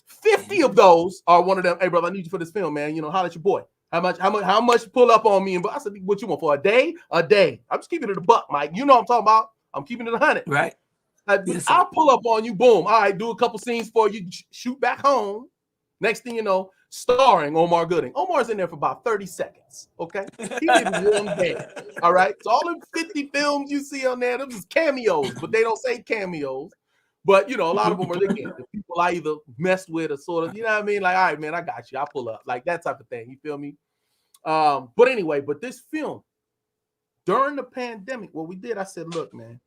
50 of those are one of them. Hey, brother, I need you for this film, man. Holler at your boy. How much pull up on me? And I said, what you want for a day? A day. I'm just keeping it a buck, Mike. You know what I'm talking about. I'm keeping it 100. Right. I'll pull up on you. Boom. All right, do a couple scenes for you. Shoot back home. Next thing you know, starring Omar Gooding. Omar's in there for about 30 seconds. Okay. He did one day. All right. So all them 50 films you see on there, them is cameos, but they don't say cameos. But a lot of them are the people I either messed with or sort of, you know what I mean? Like, all right, man, I got you. I'll pull up. Like that type of thing. You feel me? But anyway, this film, during the pandemic, what we did, I said, look, man,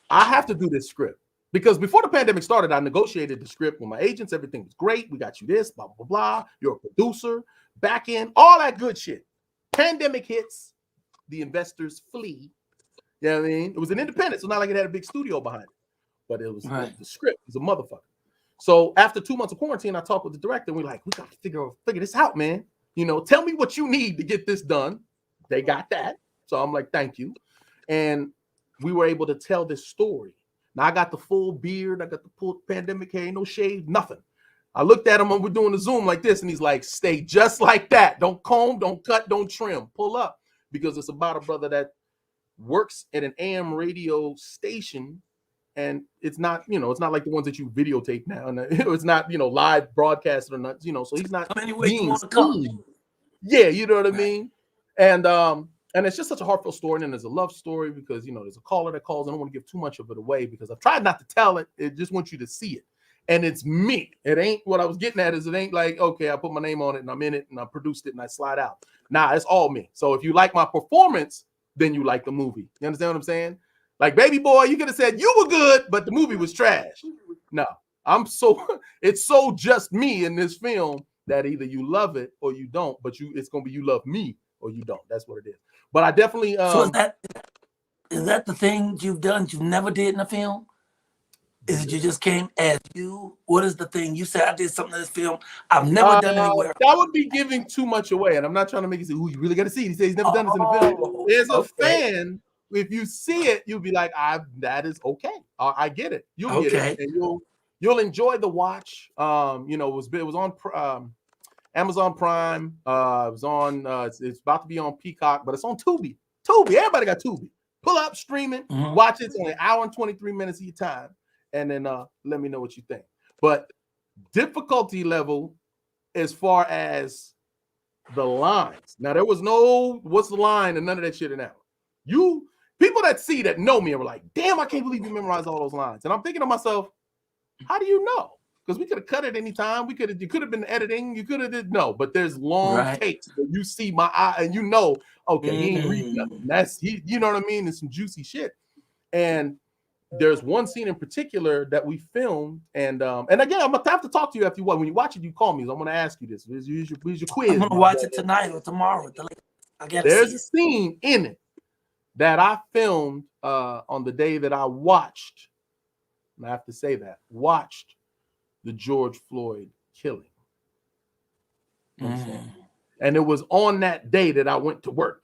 I have to do this script. Because before the pandemic started, I negotiated the script with my agents. Everything was great. We got you this, blah, blah, blah. You're a producer, back end, all that good shit. Pandemic hits, the investors flee. You know what I mean? It was an independent, so not like it had a big studio behind it. But it was the script was a motherfucker. So after 2 months of quarantine, I talked with the director, and we're like, we got to figure this out, man. Tell me what you need to get this done. They got that. So I'm like, thank you. And we were able to tell this story. Now I got the full beard. I got the full pandemic hair, no shave, nothing. I looked at him when we're doing the Zoom like this, and he's like, stay just like that. Don't comb, don't cut, don't trim. Pull up. Because it's about a brother that works at an AM radio station, and it's not, it's not like the ones that you videotape now. And it's not, live broadcast or not, so he's not being seen. Yeah, you know what I mean? And it's just such a heartfelt story, and then there's a love story because, there's a caller that calls. I don't want to give too much of it away because I've tried not to tell it. It just wants you to see it. And it's me. It ain't what I was getting at is it ain't like, okay, I put my name on it and I'm in it and I produced it and I slide out. Nah, it's all me. So if you like my performance, then you like the movie. You understand what I'm saying? Like, baby boy, you could have said you were good, but the movie was trash. No, it's so just me in this film that either you love it or you don't, but it's going to be you love me or you don't. That's what it is. But I definitely so is that the thing you've done you never did in a film? Is it you just came as you? What is the thing? You said I did something in this film I've never done anywhere. That would be giving too much away, and I'm not trying to make you say, "Ooh, you really got to see it." He says he's never done this in a film. There's a fan. If you see it, you'll be like, that is okay. I get it. You'll get it, and You'll enjoy the watch. You know, it was on Amazon Prime. It was on. It's about to be on Peacock, but it's on Tubi. Tubi. Everybody got Tubi. Pull up, stream it, watch it. It's only an hour and 23 minutes of your time, and then let me know what you think. But difficulty level, as far as the lines. Now there was no what's the line and none of that shit in that one. People that know me are like, damn, I can't believe you memorized all those lines. And I'm thinking to myself, how do you know? Because we could have cut it anytime. You could have been editing. You could have did no, but there's long takes where you see my eye and you know, okay, he ain't reading nothing. That's you know what I mean? It's some juicy shit. And there's one scene in particular that we filmed, and again, I'm gonna have to talk to you after you watch. When you watch it, you call me. So I'm gonna ask you this. Here's your quiz. I'm gonna watch it tonight or tomorrow. There's a scene in it that I filmed on the day that I watched. And I have to say that watched the George Floyd killing. And it was on that day that I went to work.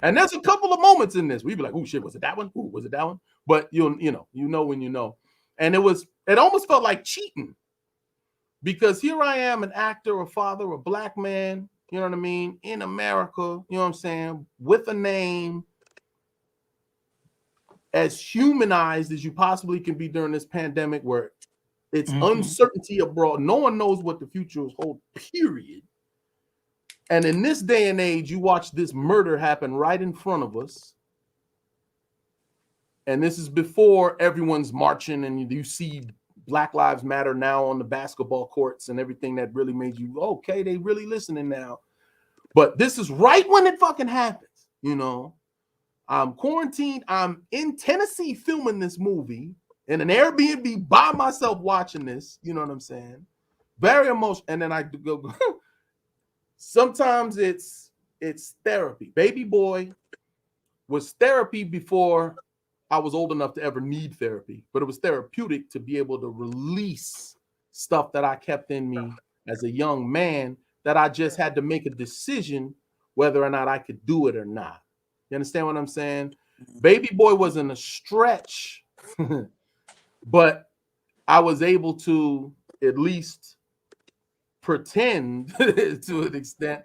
And there's a couple of moments in this. We'd be like, oh shit, was it that one? Ooh, was it that one? But you know when you know. And it almost felt like cheating. Because here I am, an actor, a father, a black man, you know what I mean, in America, you know what I'm saying, with a name, as humanized as you possibly can be during this pandemic where it's uncertainty abroad. No one knows what the future will hold, period. And in this day and age, you watch this murder happen right in front of us. And this is before everyone's marching and you see Black Lives Matter now on the basketball courts and everything that really made you, okay, they really listening now. But this is right when it fucking happens, you know. I'm quarantined. I'm in Tennessee filming this movie in an Airbnb by myself watching this. You know what I'm saying? Very emotional. And then I go. Sometimes it's therapy. Baby Boy was therapy before I was old enough to ever need therapy, but it was therapeutic to be able to release stuff that I kept in me as a young man that I just had to make a decision whether or not I could do it or not. You understand what I'm saying? Baby Boy wasn't a stretch, but I was able to at least pretend to an extent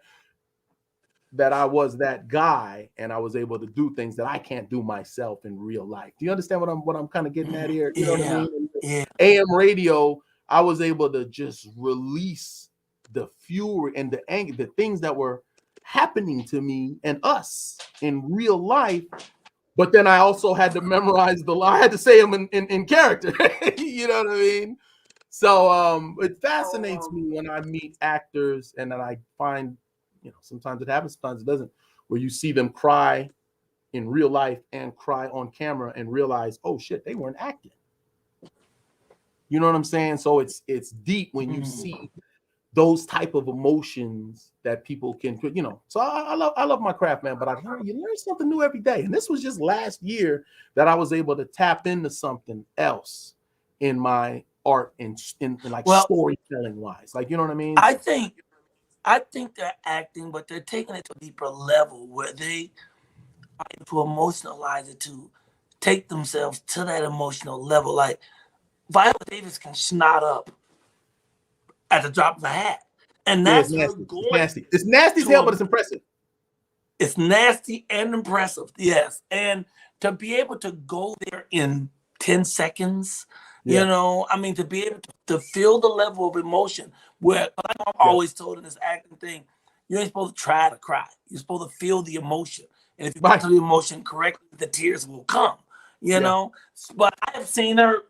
that I was that guy, and I was able to do things that I can't do myself in real life. Do you understand what I'm kind of getting at here? You know what I mean? Yeah. AM radio, I was able to just release the fury and the anger, the things that were happening to me and us in real life. But then I also had to memorize I had to say them in character. You know what I mean? So it fascinates me when I meet actors and then I find, you know, sometimes it happens, sometimes it doesn't, where you see them cry in real life and cry on camera and realize, oh shit, they weren't acting. You know what I'm saying? So it's deep when you see those type of emotions that people can, you know. So I love my craft, man, but you learn something new every day. And this was just last year that I was able to tap into something else in my art and in like storytelling wise. Like, you know what I mean? I think they're acting, but they're taking it to a deeper level where they are able to emotionalize it, to take themselves to that emotional level. Like Viola Davis can snot up at the drop of a hat. And that's her going. It's nasty as hell, but it's impressive. It's nasty and impressive, yes. And to be able to go there in 10 seconds, you know, I mean, to be able to feel the level of emotion where I'm always told in this acting thing, you ain't supposed to try to cry. You're supposed to feel the emotion. And if you feel the emotion correctly, the tears will come, you know. But I have seen her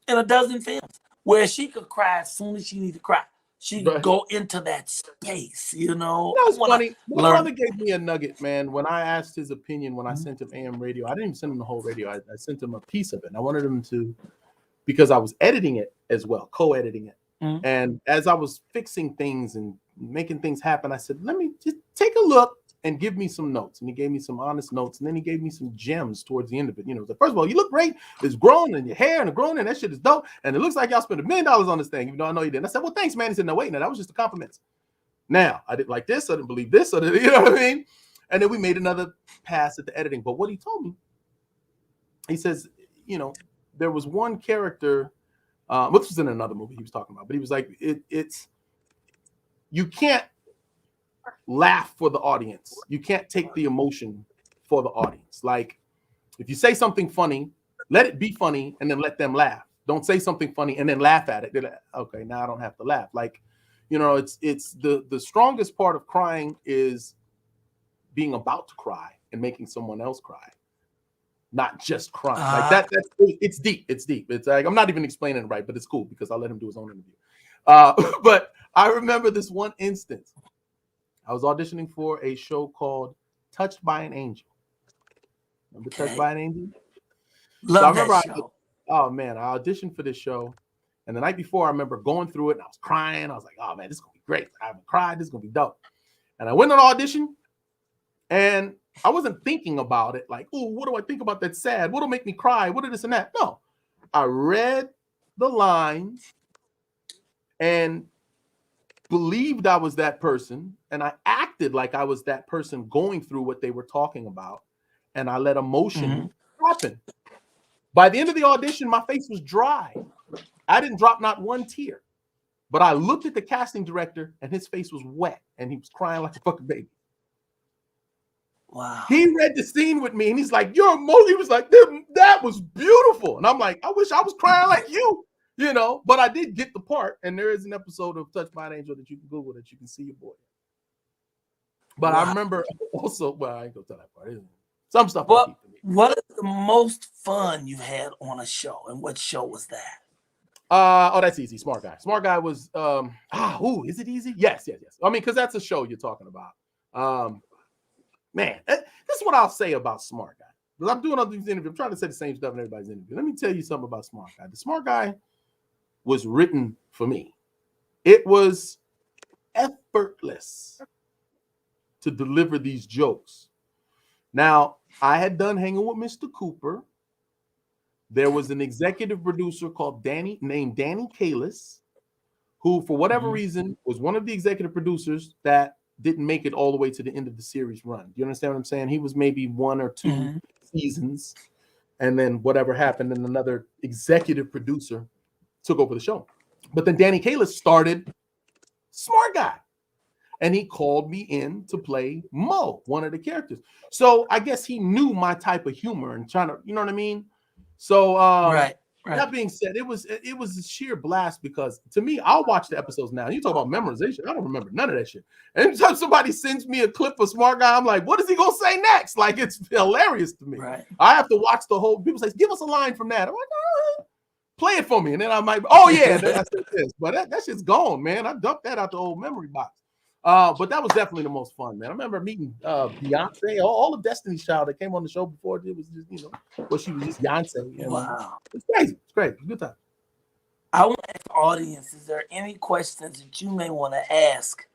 in a dozen films where she could cry as soon as she needs to cry. She could go into that space, you know. That's funny. My brother gave me a nugget, man. When I asked his opinion, when I sent him AM radio, I didn't even send him the whole radio. I sent him a piece of it. And I wanted him to, because I was editing it as well, co-editing it. And as I was fixing things and making things happen, I said, let me just take a look and give me some notes. And he gave me some honest notes. And then he gave me some gems towards the end of it. You know, first of all, you look great. It's grown and your hair and growing and that shit is dope. And it looks like y'all spent $1 million on this thing, even though I know you didn't. I said, well, thanks, man. He said, no, wait, no, that was just the compliments. Now, I didn't like this. I didn't believe this. You know what I mean? And then we made another pass at the editing. But what he told me, he says, you know, there was one character, which was in another movie he was talking about, but he was like, it's you can't laugh for the audience. You can't take the emotion for the audience. Like, if you say something funny, let it be funny and then let them laugh. Don't say something funny and then laugh at it. They're like, okay, now I don't have to laugh. Like, you know, it's the strongest part of crying is being about to cry and making someone else cry, not just crying. Like that's it's deep. It's deep. It's like, I'm not even explaining it right, but it's cool because I'll let him do his own interview. But I remember this one instance. I was auditioning for a show called Touched by an Angel. Remember Touched by an Angel? Love so I remember that show. Oh man, I auditioned for this show, and the night before I remember going through it and I was crying. I was like, oh man, this is gonna be great. I haven't cried, this is gonna be dope. And I went on audition and I wasn't thinking about it like, oh, what do I think about that's sad? What'll make me cry? What is this and that? No. I read the lines and believed I was that person, and I acted like I was that person going through what they were talking about, and I let emotion happen. By the end of the audition, my face was dry. I didn't drop not one tear, but I looked at the casting director and his face was wet and he was crying like a fucking baby. Wow. He read the scene with me and he's like, you're emotional. He was like, that was beautiful. And I'm like, I wish I was crying like you, you know, but I did get the part. And there is an episode of Touched by an Angel that you can Google that you can see your boy. But wow. I remember also, well, I ain't gonna tell that part. Some stuff. But what is the most fun you had on a show, and what show was that? Oh, that's easy. Smart Guy. Smart Guy was is it easy? Yes. I mean, because that's a show you're talking about. Man, this is what I'll say about Smart Guy. Because I'm doing all these interviews. I'm trying to say the same stuff in everybody's interview. Let me tell you something about Smart Guy. The Smart Guy was written for me. It was effortless to deliver these jokes. Now, I had done Hanging with Mr. Cooper. There was an executive producer named Danny Kalis, who, for whatever reason, was one of the executive producers that didn't make it all the way to the end of the series run. You understand what I'm saying? He was maybe 1 or 2 seasons, and then whatever happened, and another executive producer took over the show. But then Danny Kalis started Smart Guy, and he called me in to play Mo, one of the characters. So I guess he knew my type of humor and trying to, you know what I mean? So right. That being said, it was a sheer blast because to me, I'll watch the episodes now. You talk about memorization. I don't remember none of that shit. Anytime somebody sends me a clip of Smart Guy, I'm like, what is he going to say next? Like, it's hilarious to me. Right. I have to watch the whole, people say, give us a line from that. I'm like, play it for me. And then I might, oh yeah, then I said this. But that shit's gone, man. I dumped that out the old memory box. But that was definitely the most fun, man. I remember meeting Beyonce, all of Destiny's Child that came on the show before. It was just, she was just Beyonce. Wow. It's crazy. It's great. Good time. I want to ask the audience, is there any questions that you may want to ask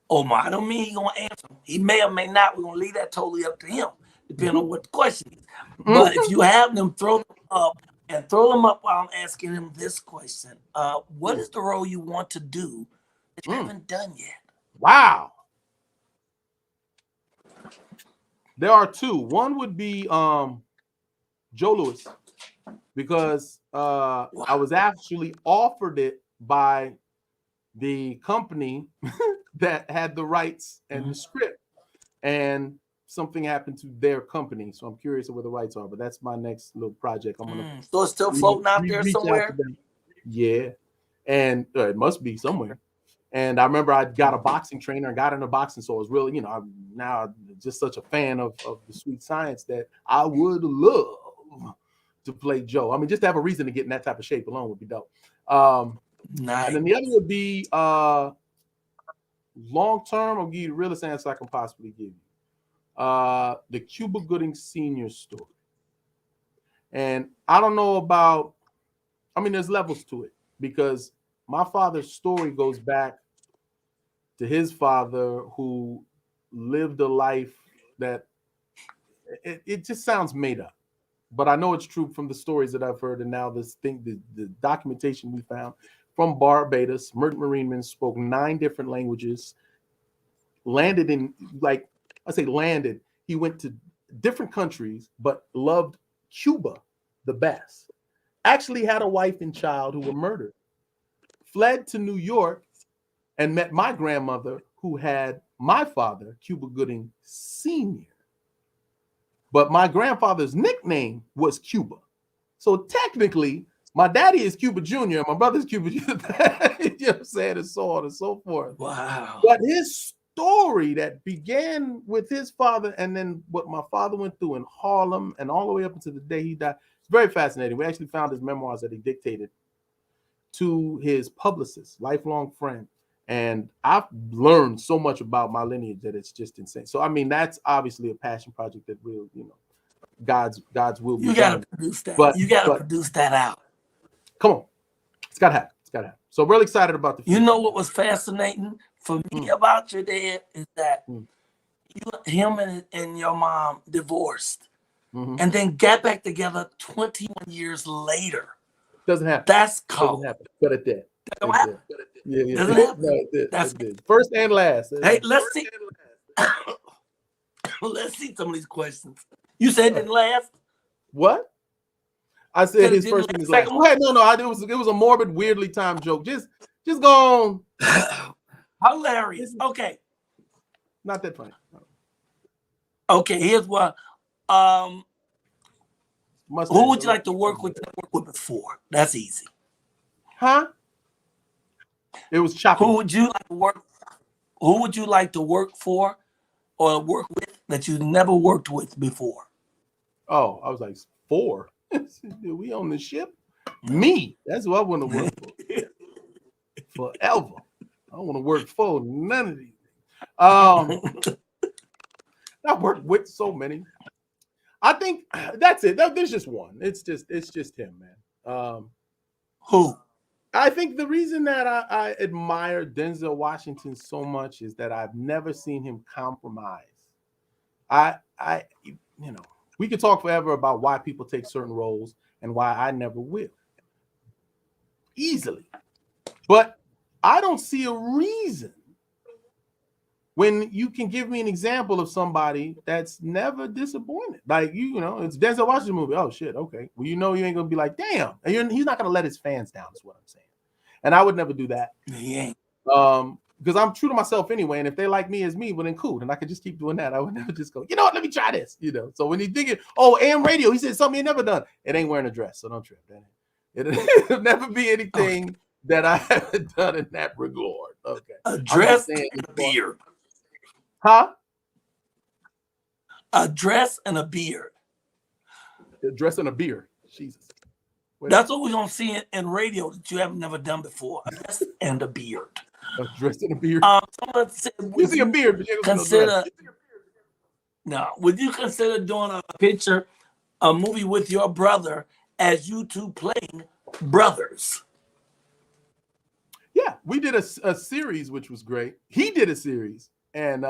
Omar? I don't mean he's going to answer them. He may or may not. We're going to leave that totally up to him, depending on what the question is. But if you have them, throw them up. And throw them up while I'm asking him this question. What is the role you want to do that you haven't done yet? Wow. There are 2. One would be Joe Louis, because I was actually offered it by the company that had the rights and the script, and something happened to their company. So I'm curious where the rights are, but that's my next little project. I'm gonna. So it's still floating out there somewhere. Yeah, and it must be somewhere. And I remember I got a boxing trainer and got into boxing, so I was really, I'm now just such a fan of the sweet science that I would love to play Joe. I mean, just to have a reason to get in that type of shape alone would be dope. Nice. And then the other would be long term. I'll give you the realest answer I can possibly give you. The Cuba Gooding Sr. story. And I don't know about, there's levels to it, because my father's story goes back to his father, who lived a life that it just sounds made up. But I know it's true from the stories that I've heard, and now this thing, the documentation we found from Barbados. Merchant Marineman spoke 9 different languages, landed in, he went to different countries, but loved Cuba the best. actually had a wife and child who were murdered, fled to New York, and met my grandmother, who had my father, Cuba Gooding Sr. But my grandfather's nickname was Cuba. So technically, my daddy is Cuba Jr. and my brother's Cuba Jr. You know what I'm saying? And so on and so forth. Wow. But his story that began with his father and then what my father went through in Harlem and all the way up until the day he died, it's very fascinating. We actually found his memoirs that he dictated to his publicist, lifelong friend. And I've learned so much about my lineage that it's just insane. So, I mean, that's obviously a passion project that will, God's will be You got done. to produce that. But you got to produce that out. Come on. It's got to happen. It's got to happen. So real excited about the future. You know what was fascinating for me about your dad is that him and your mom divorced and then got back together 21 years later. Doesn't happen. That's cold. Doesn't happen. But it did. That don't happen. Yeah. Doesn't happen. No, it did. That's it did. First and last. Hey, let's see. Let's see some of these questions. You said it didn't last? What? I said his first and his last. No, it was a morbid, weirdly timed joke. Just go on. Hilarious. Okay. Not that funny. Okay, here's one. Who would you like to work with before? That's easy. Huh? It was choppy. Who would you like to work for or work with that you never worked with before? Oh, I was like, 4. We on the ship? Me. That's what I want to work for. Forever. I don't want to work for none of these. I've worked with so many. I think that's it. There's just one. It's just him, man. Who? I think the reason that I admire Denzel Washington so much is that I've never seen him compromise. We could talk forever about why people take certain roles and why I never will. Easily. But I don't see a reason when you can give me an example of somebody that's never disappointed. Like, it's Denzel Washington movie. Oh, shit. Okay. Well, you ain't going to be like, damn. And he's not going to let his fans down is what I'm saying. And I would never do that. He ain't. Because I'm true to myself anyway. And if they like me as me, well, then cool. And I could just keep doing that. I would never just go, you know what? Let me try this. So when you think AM radio, he said something he never done. It ain't wearing a dress. So don't trip. It'll never be anything that I haven't done in that regard. Okay. A dress and a beard. Huh? A dress and a beard. A dress and a beard. Jesus. That's what we're going to see in radio that you have never done before. A dress and a beard. A dress and a beard. Someone said, you see a beard, but you consider. Would you consider doing a movie with your brother as you two playing brothers? Yeah, we did a series, which was great. He did a series, and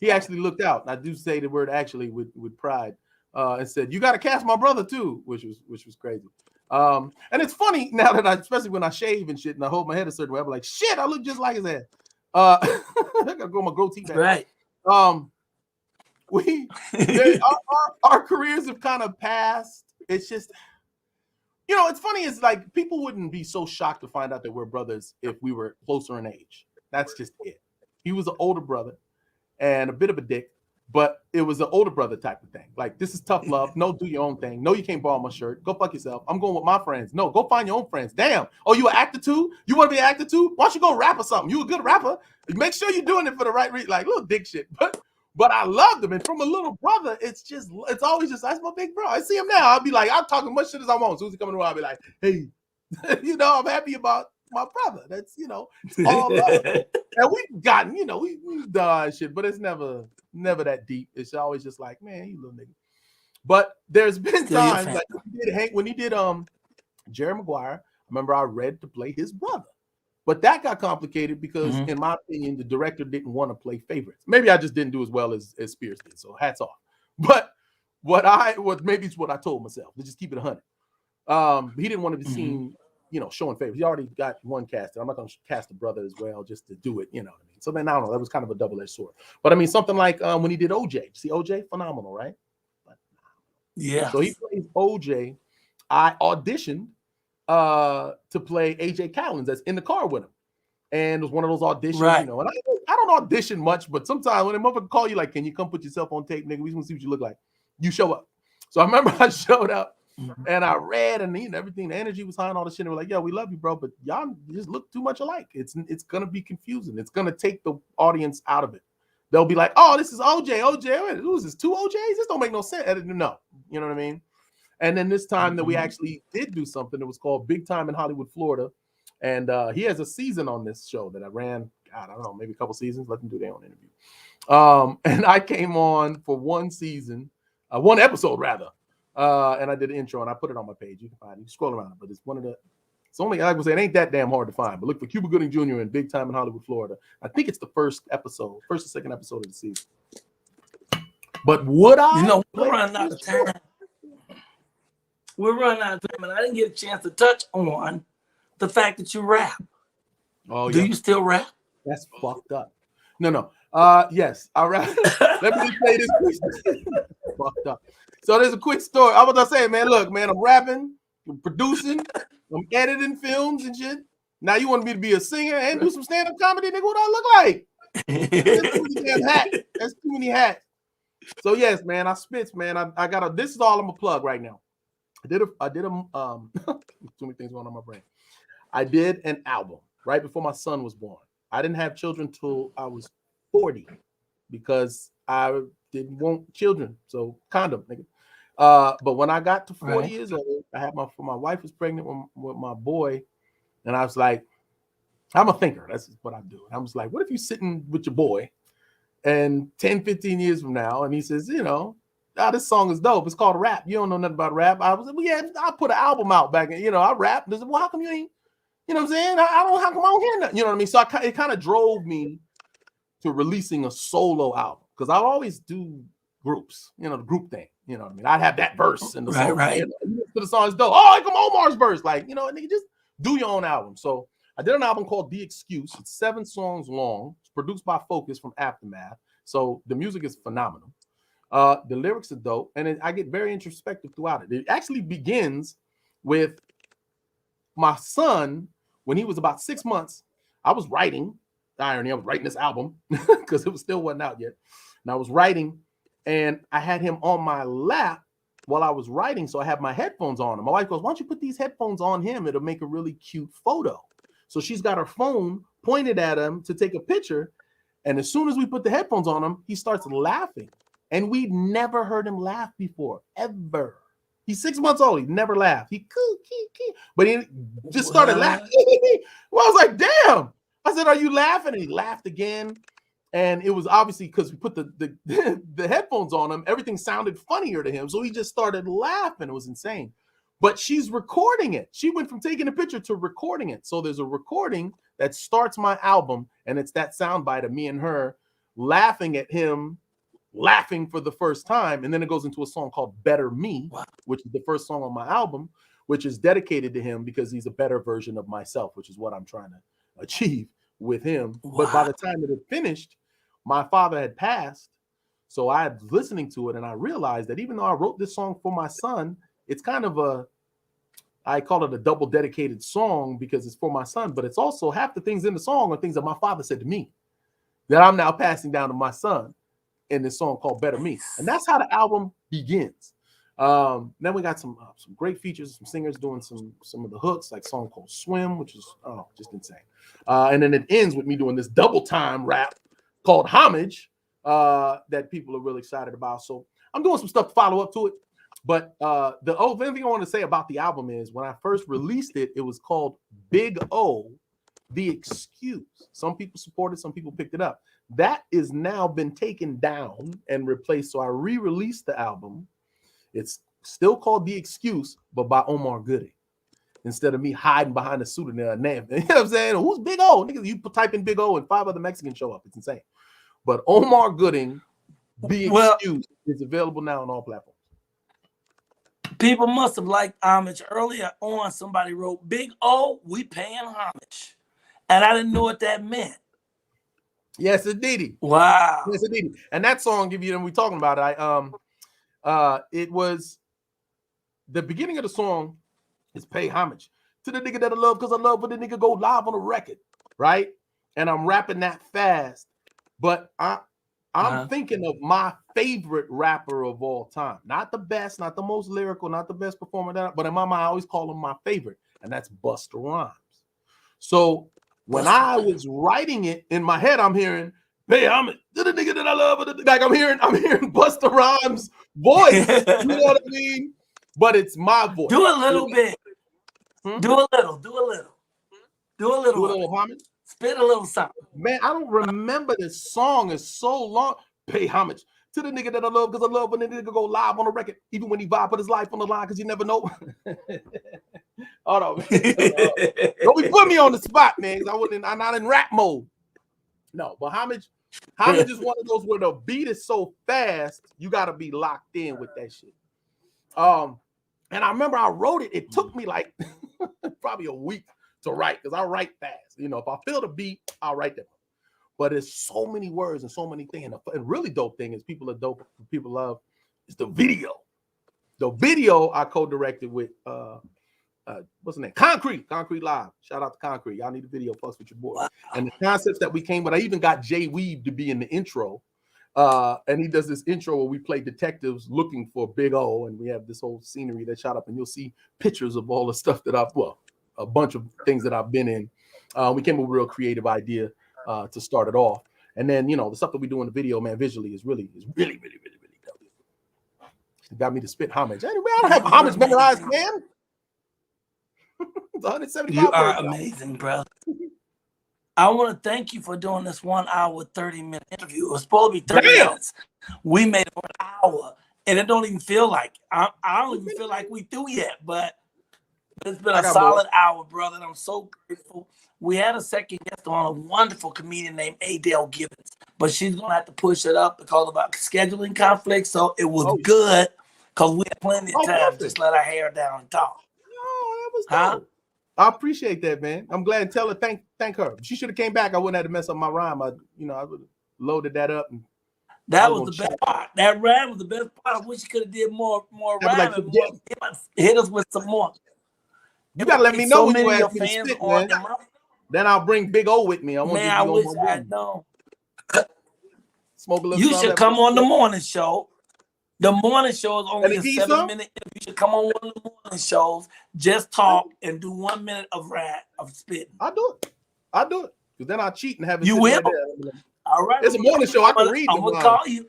he actually looked out. And I do say the word actually with pride, and said, "You got to cast my brother too," which was crazy. And it's funny now that especially when I shave and shit and I hold my head a certain way, I'm like, shit, I look just like his head. I gotta grow my goatee back. Right. Our careers have kind of passed. It's just, it's funny. It's like people wouldn't be so shocked to find out that we're brothers if we were closer in age. That's just it. He was an older brother and a bit of a dick. But it was an older brother type of thing. Like, this is tough love. No, do your own thing. No, you can't borrow my shirt. Go fuck yourself. I'm going with my friends. No, go find your own friends. Damn. Oh, you an actor too? You want to be an actor too? Why don't you go rap or something? You a good rapper. Make sure you're doing it for the right reason. Like, little dick shit. But I loved him. And from a little brother, it's always just, that's my big bro. I see him now. I'll be like, I'm talking much shit as I want. As soon as he comes around, I'll be like, hey, I'm happy about my brother. That's, it's all love. And we've gotten, we've done shit, but it's never that deep. It's always just like, man, you little nigga. But there's been times like when he did Jerry Maguire, I remember I read to play his brother. But that got complicated because, in my opinion, the director didn't want to play favorites. Maybe I just didn't do as well as Spears did. So hats off. But maybe it's what I told myself to just keep it 100. He didn't want to be seen, showing favorites. He already got one cast. I'm not going to cast a brother as well just to do it. You know what I mean? So then I don't know. That was kind of a double-edged sword. But I mean, something like when he did OJ. See OJ? Phenomenal, right? Yeah. So he plays OJ I auditioned to play AJ Callens that's in the car with him. And it was one of those auditions, Right. you know. And I don't audition much, but sometimes when a motherfucker call you, like, can you come put yourself on tape, nigga? We just want to see what you look like. You show up. So I remember I showed up and I read, and you know, everything, the energy was high and all the shit. And we're like, yo, we love you, bro, but y'all just look too much alike. It's gonna be confusing. It's gonna take the audience out of it. They'll be like, oh, this is OJ. Who is this? Two OJs? This don't make no sense. No, you know what I mean? And then this time that we actually did do something, it was called Big Time in Hollywood, Florida. And he has a season on this show that I ran, God, I don't know, maybe a couple seasons. Let them do their own interview. And I came on for one season, one episode rather. And I did an intro and I put it on my page. You can find it. You scroll around, but it's one of the, it's only, like I was saying, it ain't that damn hard to find. But look for Cuba Gooding Jr. in Big Time in Hollywood, Florida. I think it's the first or second episode of the season. But would I? You know, we're running out of time. We're running out of time, and I didn't get a chance to touch on the fact that you rap. Oh, Do you still rap? That's fucked up. No. Yes, I rap. Let me just say this quick. Fucked up. So there's a quick story. I was gonna say, man, look, man, I'm rapping, I'm producing, I'm editing films and shit. Now you want me to be a singer and do some stand-up comedy, nigga? What do I look like? That's too many damn hats. That's too many hats. So yes, man, I spits, man. I got a. This is all I'm gonna plug right now. I did a too many things going on my brain. I did an album right before my son was born. I didn't have children till I was 40 because I didn't want children. So condom, nigga. But when I got to 40 years old, I had my wife was pregnant with my boy, and I was like, I'm a thinker. That's what I do. And I was like, what if you're sitting with your boy and 10, 15 years from now, and he says, you know, this song is dope. It's called rap. You don't know nothing about rap. I was like, well, yeah, I put an album out back, and you know, I rap. Said, well, how come you ain't? You know what I'm saying? I don't. How come I don't hear nothing? You know what I mean? So it kind of drove me to releasing a solo album because I always do groups. You know, the group thing. You know what I mean? I'd have that verse in the song. Right. You know, the song is dope. Oh, here come Omar's verse. Like, you know, nigga, just do your own album. So I did an album called The Excuse. It's 7 songs long. It's produced by Focus from Aftermath. So the music is phenomenal. The lyrics are dope, and I get very introspective throughout it. It actually begins with my son when he was about 6 months. I was writing. Irony, I was writing this album because it still wasn't out yet. And I was writing, and I had him on my lap while I was writing, so I have my headphones on him. My wife goes, "Why don't you put these headphones on him? It'll make a really cute photo." So she's got her phone pointed at him to take a picture, and as soon as we put the headphones on him, he starts laughing. And we'd never heard him laugh before, ever. He's 6 months old. He never laughed. He but he just started laughing. Well, I was like, damn. I said, are you laughing? And he laughed again. And it was obviously because we put the headphones on him, everything sounded funnier to him. So he just started laughing. It was insane. But she's recording it. She went from taking a picture to recording it. So there's a recording that starts my album, and it's that soundbite of me and her laughing at him, laughing for the first time. And then it goes into a song called Better Me, which is the first song on my album, which is dedicated to him because he's a better version of myself, which is what I'm trying to achieve with him. But by the time it had finished, my father had passed. So I was listening to it, and I realized that even though I wrote this song for my son, it's kind of I call it a double dedicated song because it's for my son, but it's also half the things in the song are things that my father said to me that I'm now passing down to my son in this song called Better Me. And that's how the album begins. Then we got some great features, some singers doing some of the hooks, like a song called Swim, which is just insane. And then it ends with me doing this double time rap called Homage that people are really excited about. So I'm doing some stuff to follow up to it. But the thing I want to say about the album is when I first released it, it was called Big O, The Excuse. Some people supported, some people picked it up. That is now been taken down and replaced. So I re-released the album. It's still called The Excuse, but by Omar Gooding. Instead of me hiding behind a pseudonym name. You know what I'm saying? Who's Big O? Niggas, you type in Big O and 5 other Mexicans show up. It's insane. But Omar Gooding, The Excuse, is available now on all platforms. People must have liked homage. Earlier on, somebody wrote, Big O, we paying homage. And I didn't know what that meant. Yes, indeed. Wow. Yes, indeed. And that song, if you know, we talking about it, it was the beginning of the song is pay homage to the nigga that I love because I love when the nigga go live on a record, right? And I'm rapping that fast, but I'm thinking of my favorite rapper of all time. Not the best, not the most lyrical, not the best performer, but in my mind, I always call him my favorite, and that's Busta Rhymes. So when I was writing it in my head, I'm hearing, "Hey, I'm the nigga that I love." Like I'm hearing Busta Rhymes' voice. You know what I mean? But it's my voice. Do a little bit. Do a little. Do a little. Do a little. Do a little homage. Spit a little something. Man, I don't remember this song. It's so long. Pay homage to the nigga that I love because I love when the nigga go live on a record, even when he vibe put his life on the line because you never know. Hold on, man. Don't be put me on the spot, man. I'm not in rap mode. No, but homage is one of those where the beat is so fast, you got to be locked in with that shit. And I remember I wrote it. It took me like probably a week to write because I write fast. You know, if I feel the beat, I'll write that. But there's so many words and so many things. And really dope thing is people are dope. People love is the video. The video I co-directed with what's the name? Concrete Live. Shout out to Concrete. Y'all need a video plus with your boy. Wow. And the concepts that we came with, I even got Jay Weave to be in the intro. And he does this intro where we play detectives looking for Big O, and we have this whole scenery that shot up, and you'll see pictures of all the stuff that a bunch of things that I've been in. We came up with a real creative idea to start it off. And then, you know, the stuff that we do in the video, man, visually is really dope. It got me to spit homage. Anyway, I don't have homage memorized, man. It's 175. You are amazing, brother. I want to thank you for doing this 1 hour, 30-minute interview. It was supposed to be 30 minutes. We made it for an hour, and it don't even feel like I don't even feel like we through yet, but it's been a solid hour, brother, and I'm so grateful. We had a second guest on, a wonderful comedian named Adele Givens, but she's going to have to push it up because of our scheduling conflicts, so it was good because we had plenty of time to just let our hair down and talk. Oh, that was dope. I appreciate that, man. I'm glad. Tell her thank her. She should have came back. I wouldn't have to mess up my rhyme. I would have loaded that up. And that was the best part. That rhyme was the best part. I wish you could have did more rhyme. Hit us with some more. You gotta let me know when you ask me to spit, man. Then I'll bring Big O with me. I wish I know. Smoke a little. You should come on the morning show. The morning show is only a 7-minute interview. You should come on one of the morning shows, just talk and do 1 minute of spitting. I'll do it. Because then I'll cheat and have it. You will? All right. It's a morning show. I can read. I'm going to call you.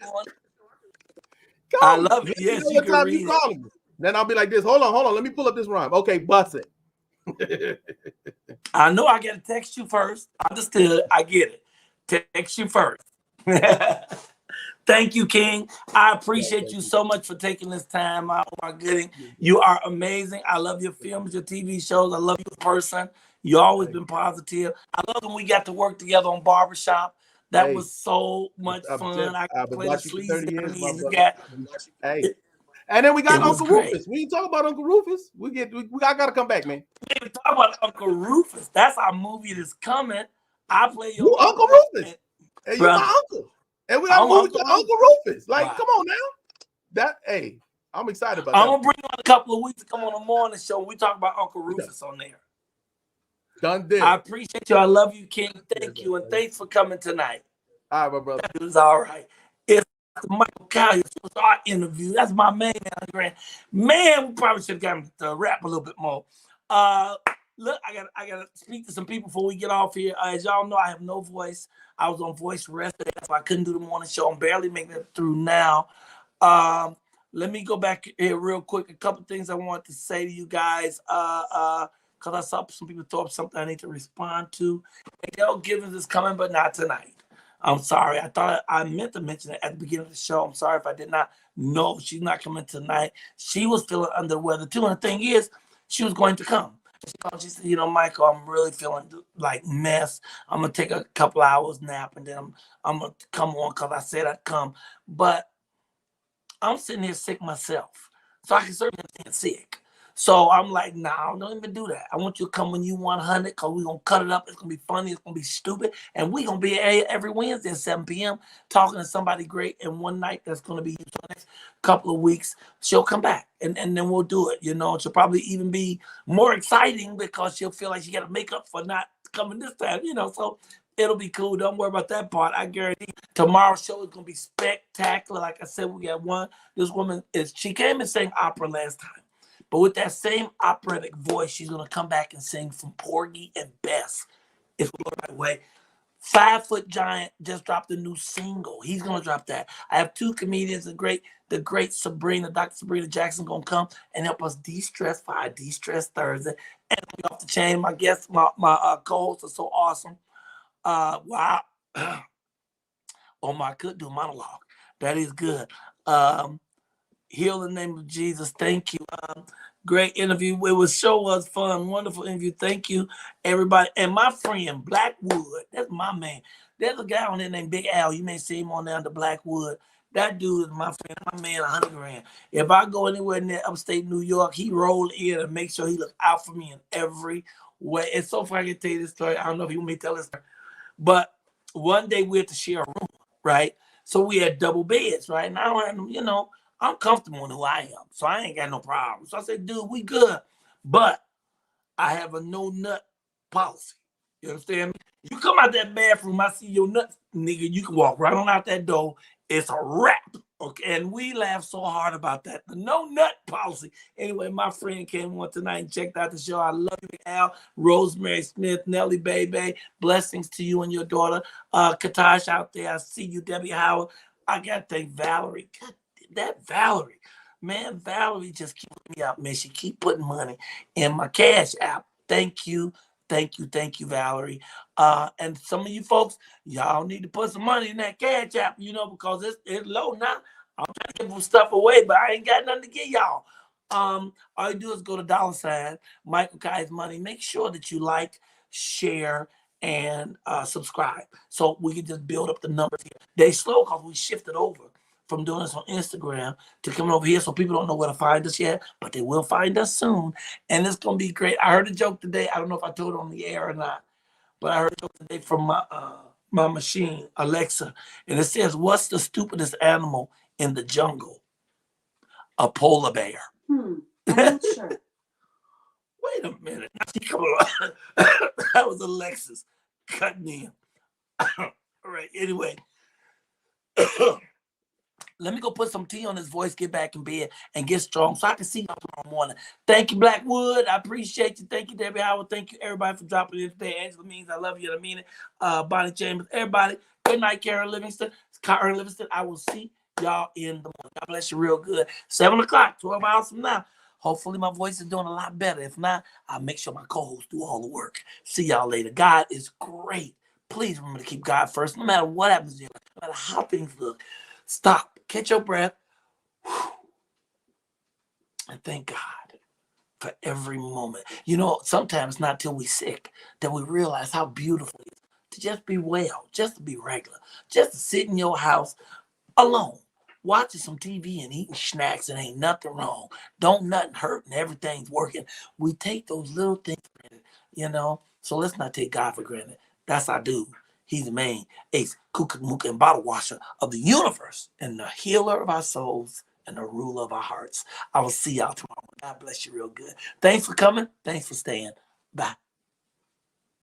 I love it. Yes, you can read it. Then I'll be like this. Hold on. Let me pull up this rhyme. Okay, bust it. I know I got to text you first. Understood. I get it. Text you first. Thank you, King. I appreciate you so much for taking this time out. Oh, my goodness. You are amazing. I love your films, your TV shows. I love you as a person. You've always been positive. I love when we got to work together on Barbershop. That was so much fun. I could play the sleazy. And then we got Uncle Rufus. We ain't talk about Uncle Rufus. I gotta come back, man. We didn't talk about Uncle Rufus. That's our movie that's coming. I play your Uncle Rufus. Hey, you're my uncle. And we got a movie called Uncle Rufus. Like, come on now. I'm excited about that. I'm gonna bring you on a couple of weeks to come on the morning show. We talk about Uncle Rufus on there. Done deal. I appreciate you. I love you, King. Thank you. And thanks for coming tonight. All right, my brother. It was all right. It's Michael Colyar. It was our interview. That's my man. Man, we probably should have gotten him to rap a little bit more. Look, I gotta speak to some people before we get off here. As y'all know, I have no voice. I was on voice rest, so I couldn't do the morning show. I'm barely making it through now. Let me go back here real quick. A couple things I want to say to you guys. Because I saw some people throw up something I need to respond to. Adele Givens is coming, but not tonight. I'm sorry. I thought I meant to mention it at the beginning of the show. I'm sorry if I did not. No, she's not coming tonight. She was feeling under the weather too. And the thing is, she was going to come. She said, Michael, I'm really feeling like mess. I'm going to take a couple hours nap, and then I'm going to come on because I said I'd come. But I'm sitting here sick myself, so I can certainly get sick. So I'm like, nah, don't even do that. I want you to come when you 100 because we're going to cut it up. It's going to be funny. It's going to be stupid. And we're going to be every Wednesday at 7 p.m. talking to somebody great. And one night that's going to be for the next couple of weeks, she'll come back and then we'll do it. You know, she'll probably even be more exciting because she'll feel like she got to make up for not coming this time, you know. So it'll be cool. Don't worry about that part. I guarantee tomorrow's show is going to be spectacular. Like I said, we got one. This woman she came and sang opera last time. But with that same operatic voice, she's going to come back and sing from Porgy and Bess. If we go the right way. 5 Foot Giant just dropped a new single. He's going to drop that. I have 2 comedians, the great Sabrina, Dr. Sabrina Jackson, going to come and help us de-stress for our De-Stress Thursday. And off the chain, my guests, my co-hosts are so awesome. Wow. Omar could do a monologue. That is good. Heal in the name of Jesus. Thank you. Great interview. Show was fun. Wonderful interview. Thank you, everybody. And my friend, Blackwood. That's my man. There's a guy on there named Big Al. You may see him on there under Blackwood. That dude is my friend. My man, 100 grand. If I go anywhere near upstate New York, he roll in and make sure he look out for me in every way. It's so funny I can tell you this story. I don't know if you want me to tell this story. But one day we had to share a room, right? So we had double beds, right? And I don't have, you know, I'm comfortable in who I am, so I ain't got no problem. So I said, dude, we good. But I have a no nut policy. You understand me? You come out that bathroom, I see your nuts, nigga, you can walk right on out that door. It's a wrap. Okay. And we laughed so hard about that. The no nut policy. Anyway, my friend came on tonight and checked out the show. I love you, Al, Rosemary Smith, Nellie Baby. Blessings to you and your daughter. Katash out there. I see you, Debbie Howard. I got to thank Valerie. God, that Valerie, man, Valerie just keep me up, man. She keep putting money in my cash app. Thank you, Valerie. And some of you folks, y'all need to put some money in that cash app, you know, because it's low now. I'm trying to give some stuff away, but I ain't got nothing to give y'all. All you do is go to $ Michael Colyar's Money. Make sure that you like, share, and subscribe, so we can just build up the numbers here. They slow because we shifted over from doing this on Instagram to coming over here, so people don't know where to find us yet, but they will find us soon, and it's gonna be great. I heard a joke today. I don't know if I told it on the air or not, but I heard a joke today from my machine, Alexa, and it says, "What's the stupidest animal in the jungle?" A polar bear. I'm not sure. Wait a minute. Come on. That was Alexis cutting in. All right. Anyway. Let me go put some tea on his voice, get back in bed, and get strong so I can see y'all tomorrow morning. Thank you, Blackwood. I appreciate you. Thank you, Debbie Howard. Thank you, everybody, for dropping in today. Angela Means, I love you. I mean it. Bonnie Chambers, everybody. Good night, Karen Livingston. I will see y'all in the morning. God bless you real good. 7 o'clock, 12 hours from now. Hopefully, my voice is doing a lot better. If not, I'll make sure my co-hosts do all the work. See y'all later. God is great. Please remember to keep God first, no matter what happens to you, no matter how things look. Stop. Catch your breath. And thank God for every moment. You know, sometimes not till we're sick that we realize how beautiful it is to just be well, just to be regular, just to sit in your house alone, watching some TV and eating snacks, and ain't nothing wrong. Don't nothing hurt and everything's working. We take those little things for granted, you know. So let's not take God for granted. That's our dude. He's the main ace, kuka, muka, and bottle washer of the universe, and the healer of our souls, and the ruler of our hearts. I will see y'all tomorrow. God bless you real good. Thanks for coming. Thanks for staying. Bye.